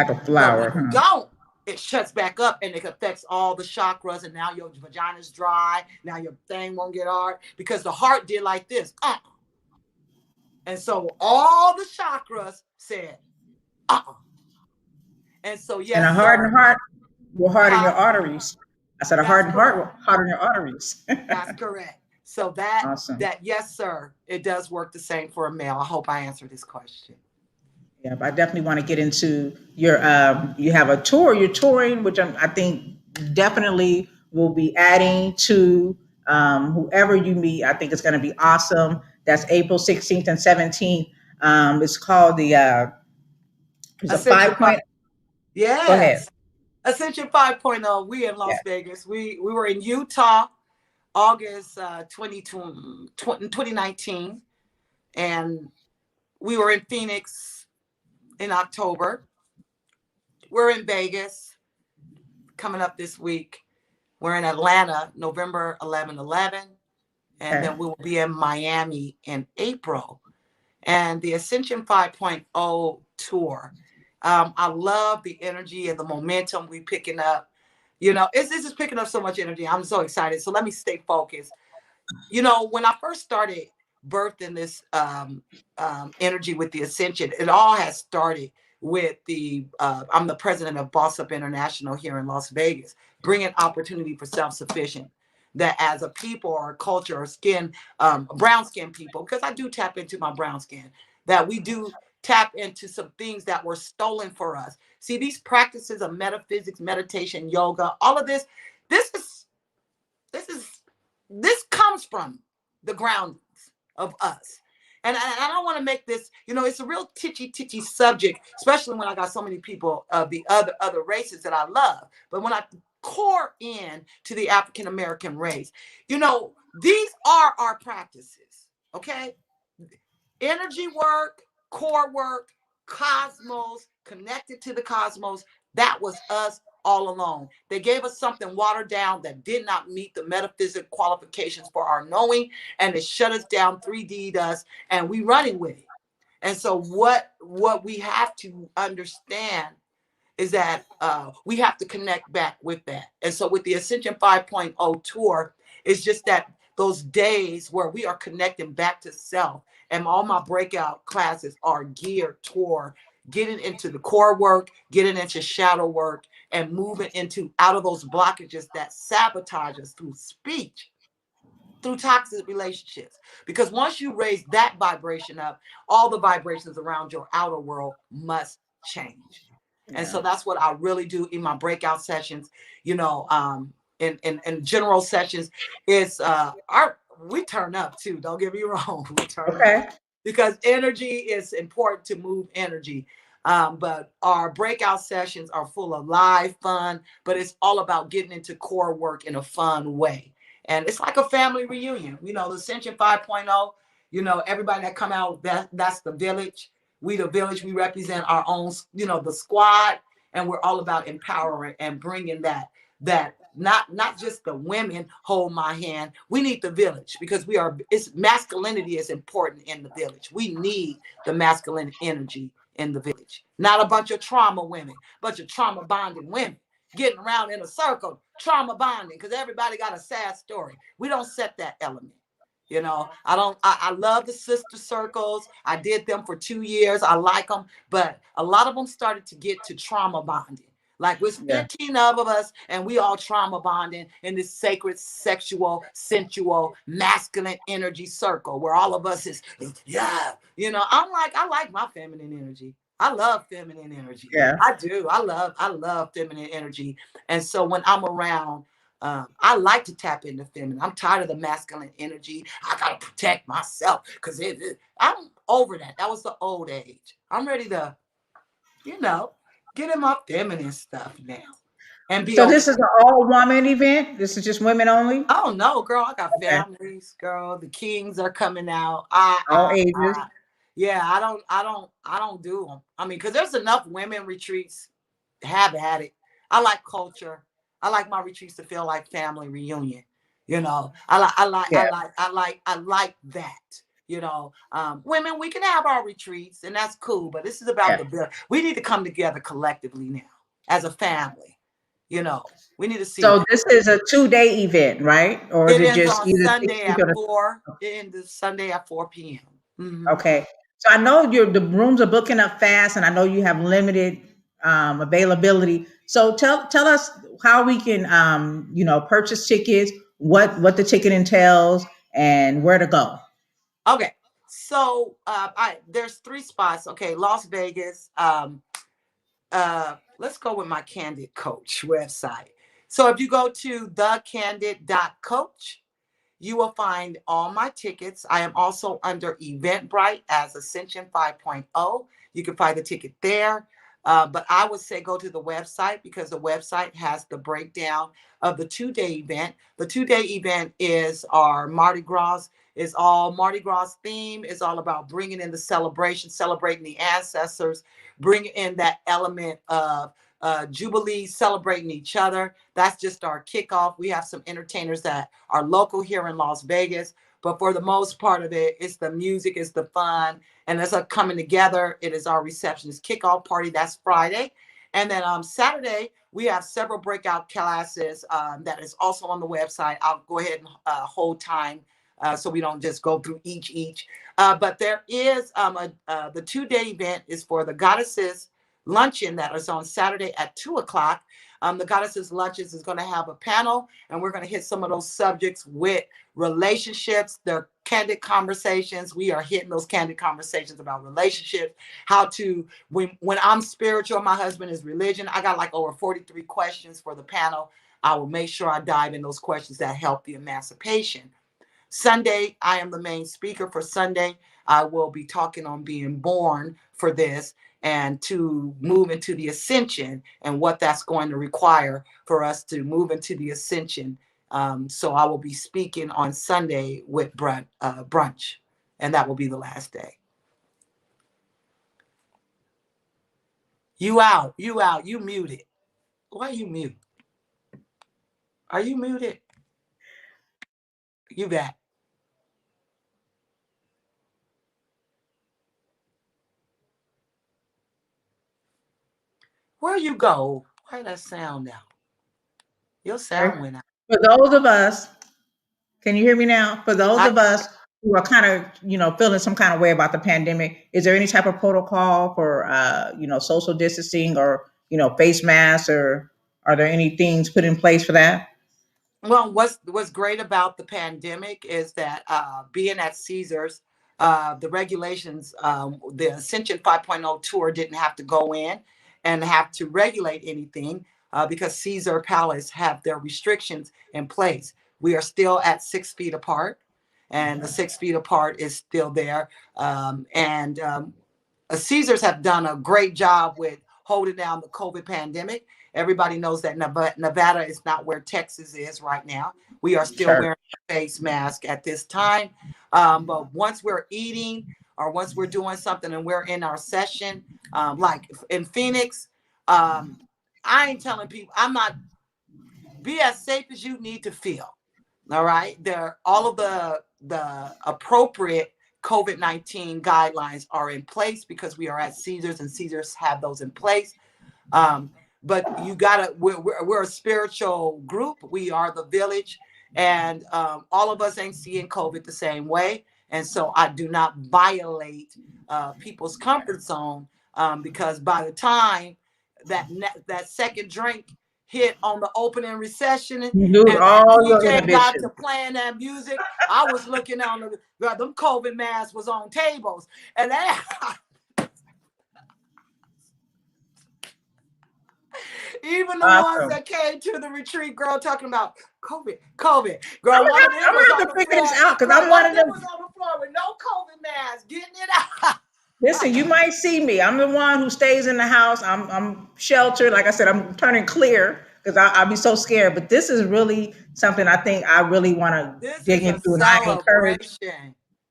a but flower, when it huh? don't, it shuts back up and it affects all the chakras, and now your vagina's dry. Now your thing won't get hard because the heart did like this. And so all the chakras said, and so And a yes, hardened sir. heart will harden your Huh? arteries. I said a That's hardened heart correct. will harden your arteries. That's correct. So that Awesome. that yes, sir, it does work the same for a male. I hope I answered this question. Yeah, but I definitely want to get into your. You have a tour. You're touring, which I think definitely will be adding to whoever you meet. I think it's going to be awesome. That's April 16th and 17th. It's called the. It's a Ascension 5. 5 point. Go ahead. Yes. Ascension 5.0. We in Yeah. Las Vegas. We were in Utah August 2019, and we were in Phoenix in October. We're in Vegas coming up this week. We're in Atlanta November 11/11, and Okay. then we will be in Miami in April. And the Ascension 5.0 tour. I love the energy and the momentum we picking up. You know, this is picking up so much energy. I'm so excited. So let me stay focused. You know, when I first started birthing this energy with the Ascension, it all has started with I'm the president of Boss Up International here in Las Vegas, bringing opportunity for self-sufficient. That as a people or a culture or skin, brown skin people, because I do tap into my brown skin, that we do tap into some things that were stolen for us. See, these practices of metaphysics, meditation, yoga, all of this is this is this comes from the groundings of us. And I don't want to make this, it's a real titchy subject, especially when I got so many people of the other races that I love. But when I core in to the African American race, these are our practices. Okay. Energy work, core work, cosmos, connected to the cosmos. That was us all along. They gave us something watered down that did not meet the metaphysical qualifications for our knowing, and it shut us down, 3D'd us, and we running with it. And so what we have to understand is that we have to connect back with that. And so with the Ascension 5.0 tour, it's just that those days where we are connecting back to self. And all my breakout classes are geared toward getting into the core work, getting into shadow work, and moving into out of those blockages that sabotage us through speech, through toxic relationships. Because once you raise that vibration up, all the vibrations around your outer world must change. And Yeah. so that's what I really do in my breakout sessions, in general sessions. Is we turn up too. Don't get me wrong, we turn up Okay. because energy is important to move energy. But our breakout sessions are full of live fun, but it's all about getting into core work in a fun way. And it's like a family reunion. The Ascension 5.0, everybody that come out, that's the village. We the village, we represent our own, the squad, and we're all about empowering and bringing that not just the women hold my hand. We need the village because it's masculinity is important in the village. We need the masculine energy in the village. Not a bunch of trauma women, bunch of trauma bonding women getting around in a circle, trauma bonding, because everybody got a sad story. We don't set that element. I love the sister circles. I did them for 2 years. I like them, but a lot of them started to get to trauma bonding. Like with Yeah. 15 of us, and we all trauma bonding in this sacred, sexual, sensual, masculine energy circle where all of us is yeah. I like my feminine energy. I love feminine energy. Yeah. I do. I love feminine energy. And so when I'm around, I like to tap into feminine. I'm tired of the masculine energy. I gotta protect myself because I'm over that. That was the old age. I'm ready to, you know, get in my feminine stuff now and be So okay. this is an all woman event. This is just women only, Oh no, girl, I got okay, families, girl. The kings are coming out. all ages. Yeah, I don't do them. I mean, because there's enough women retreats. Have at it. I like culture. I like my retreats to feel like family reunion. Yeah. I like that. Women, we can have our retreats, and that's cool. But this is about Yeah. the build. We need to come together collectively now as a family. You know, we need to see So that. this is a 2-day event, right? Or is It it ends just on either Sunday 6 week at or 4. It ends Sunday at 4 p.m. okay? So I know the rooms are booking up fast, and I know you have limited availability. So tell us how we can purchase tickets, what the ticket entails, and where to go. Okay. So I there's 3 spots. Okay, Las Vegas. Let's go with my Candid Coach website. So if you go to thecandid.coach, you will find all my tickets. I am also under Eventbrite as Ascension 5.0. You can find the ticket there. But I would say go to the website because the website has the breakdown of the 2-day event. The 2-day event is our Mardi Gras. Is all Mardi Gras theme. Is all about bringing in the celebration, celebrating the ancestors, bringing in that element of Jubilee, celebrating each other. That's just our kickoff. We have some entertainers that are local here in Las Vegas, but for the most part of it, it's the music, it's the fun, and it's a coming together. It is our receptionist kickoff party. That's Friday. And then Saturday, we have several breakout classes that is also on the website. I'll go ahead and hold time so we don't just go through each. But there is the 2-day event is for the goddesses luncheon that is on Saturday at 2 o'clock. The Goddesses Lunches is going to have a panel, and we're going to hit some of those subjects with relationships, their candid conversations. We are hitting those candid conversations about relationships, how to, when I'm spiritual, my husband is religion. I got like over 43 questions for the panel. I will make sure I dive in those questions that help the emancipation. Sunday, I am the main speaker for Sunday. I will be talking on being born for this and to move into the ascension and what that's going to require for us to move into the ascension. So I will be speaking on Sunday with brunch, and that will be the last day. You muted. Why you mute? Are you muted? You back. Where you go? Why that sound out? Your Okay. sound went out. For those of us, can you hear me now? For those I of us who are kind of, feeling some kind of way about the pandemic, is there any type of protocol for, social distancing or, face masks, or are there any things put in place for that? Well, what's great about the pandemic is that being at Caesars, the regulations, the Ascension 5.0 tour didn't have to go in and have to regulate anything because Caesar Palace have their restrictions in place. We are still at 6 feet apart, and the 6 feet apart is still there. And Caesars have done a great job with holding down the COVID pandemic. Everybody knows that Nevada is not where Texas is right now. We are still Sure. wearing a face mask at this time. But once we're eating or once we're doing something and we're in our session, like in Phoenix, I ain't telling people, I'm not, be as safe as you need to feel. All right. There, all of the appropriate COVID-19 guidelines are in place because we are at Caesars and Caesars have those in place. Um, but you gotta, we're a spiritual group. We are the village, and all of us ain't seeing COVID the same way. And so I do not violate people's comfort zone because by the time that second drink hit on the opening recession, and Dude, that all your DJ got inhibition. to playing that music. I was looking on them COVID masks was on tables, and that even the ones that came to the retreat, girl, talking about COVID. Girl, I'm gonna have to figure this out because I'm one of them. Was on the floor with no COVID mask, getting it out. Listen, you might see me. I'm the one who stays in the house. I'm sheltered. Like I said, I'm turning clear because I'll be so scared. But this is really something I think I really want to dig into, and I encourage.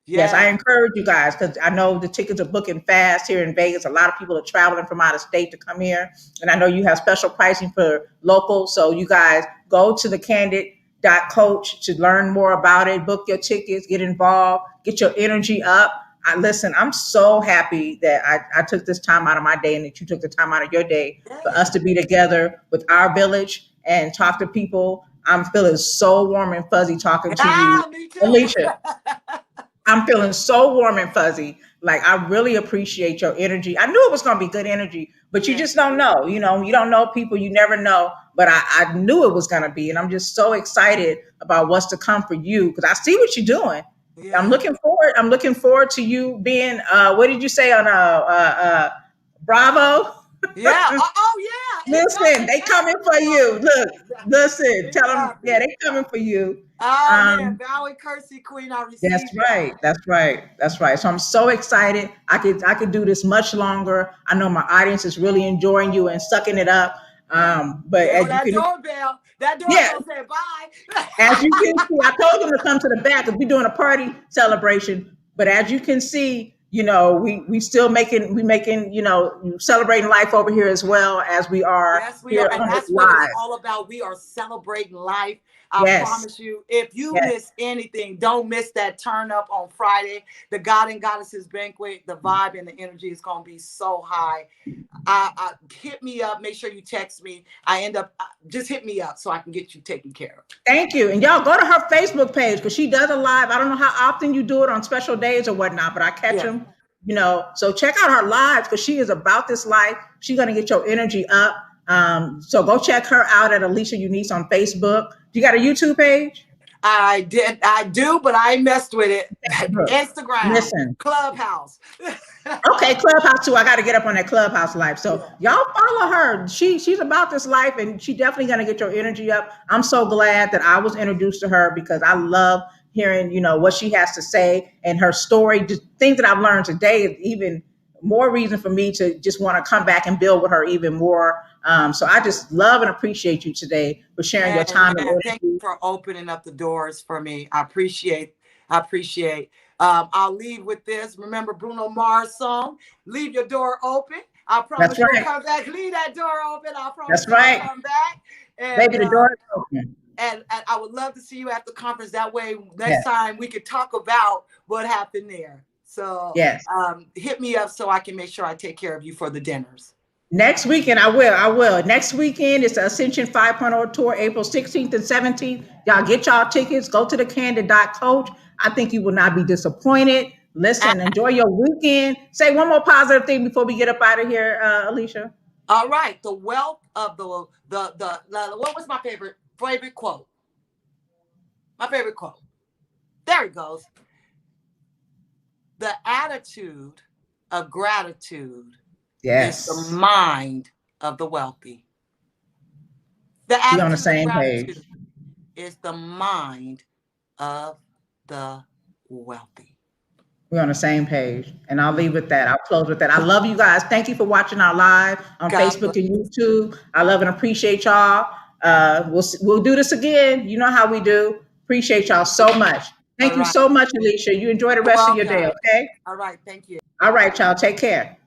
Yes, I encourage you guys because I know the tickets are booking fast here in Vegas. A lot of people are traveling from out of state to come here. And I know you have special pricing for local. So you guys go to the candid.coach to learn more about it, book your tickets, get involved, get your energy up. Listen, I'm so happy that I took this time out of my day and that you took the time out of your day for us to be together with our village and talk to people. I'm feeling so warm and fuzzy talking to you. Me too. Alicia. I'm feeling so warm and fuzzy. Like, I really appreciate your energy. I knew it was going to be good energy, but you just don't know. You know, you don't know people. You never know. But I knew it was going to be. And I'm just so excited about what's to come for you because I see what you're doing. Yeah. I'm looking forward to you being, what did you say on Bravo? Yeah. Oh, yeah. Listen, they coming for you. Look, listen, tell them, yeah, they coming for you. Oh, man, Valley Kersey Queen, I received. That's right. So I'm so excited. I could do this much longer. I know my audience is really enjoying you and sucking it up. But as that doorbell said bye. As you can see, I told them to come to the back because we're doing a party celebration. But as you can see, you know, we still making, you know, celebrating life over here as well as we are. Yes, we are. And that's what it's all about. We are celebrating life. I promise you, if you miss anything, don't miss that turn up on Friday. The God and Goddesses banquet, the vibe and the energy is going to be so high. Hit me up. Make sure you text me. Just hit me up so I can get you taken care of. Thank you. And y'all go to her Facebook page because she does a live. I don't know how often you do it on special days or whatnot, but I catch them, you know. So check out her lives because she is about this life. She's going to get your energy up. So go check her out at Alicia Eunice on Facebook. You got a YouTube page? I do, but I messed with it. Instagram. Listen. Clubhouse. Okay, Clubhouse too. I got to get up on that Clubhouse life. So y'all follow her. She's about this life and she definitely going to get your energy up. I'm so glad that I was introduced to her because I love hearing, you know, what she has to say and her story, just things that I've learned today is even more reason for me to just want to come back and build with her even more. So I just love and appreciate you today for sharing your time. And thank you for opening up the doors for me. I appreciate. I'll leave with this. Remember Bruno Mars' song, "Leave Your Door Open." I promise you'll come back. Leave that door open. I promise you'll come back. And, baby, the door is open. And I would love to see you at the conference. That way, next time we could talk about what happened there. So hit me up so I can make sure I take care of you for the dinners. Next weekend, I will. Next weekend is the Ascension 5.0 tour, April 16th and 17th. Y'all get y'all tickets. Go to the candid.coach. I think you will not be disappointed. Listen, enjoy your weekend. Say one more positive thing before we get up out of here, Alicia. All right. The wealth of the what was my favorite quote? My favorite quote. There it goes. The attitude of gratitude is the mind of the wealthy. The attitude on the same page is the mind of the wealthy. We're on the same page. And I'll leave with that. I'll close with that. I love you guys. Thank you for watching our live on Facebook and YouTube. I love and appreciate y'all. We'll do this again. You know how we do. Appreciate y'all so much. Thank you so much, Alicia. You enjoy the rest of your day, okay? All right. Thank you. All right, y'all. Take care.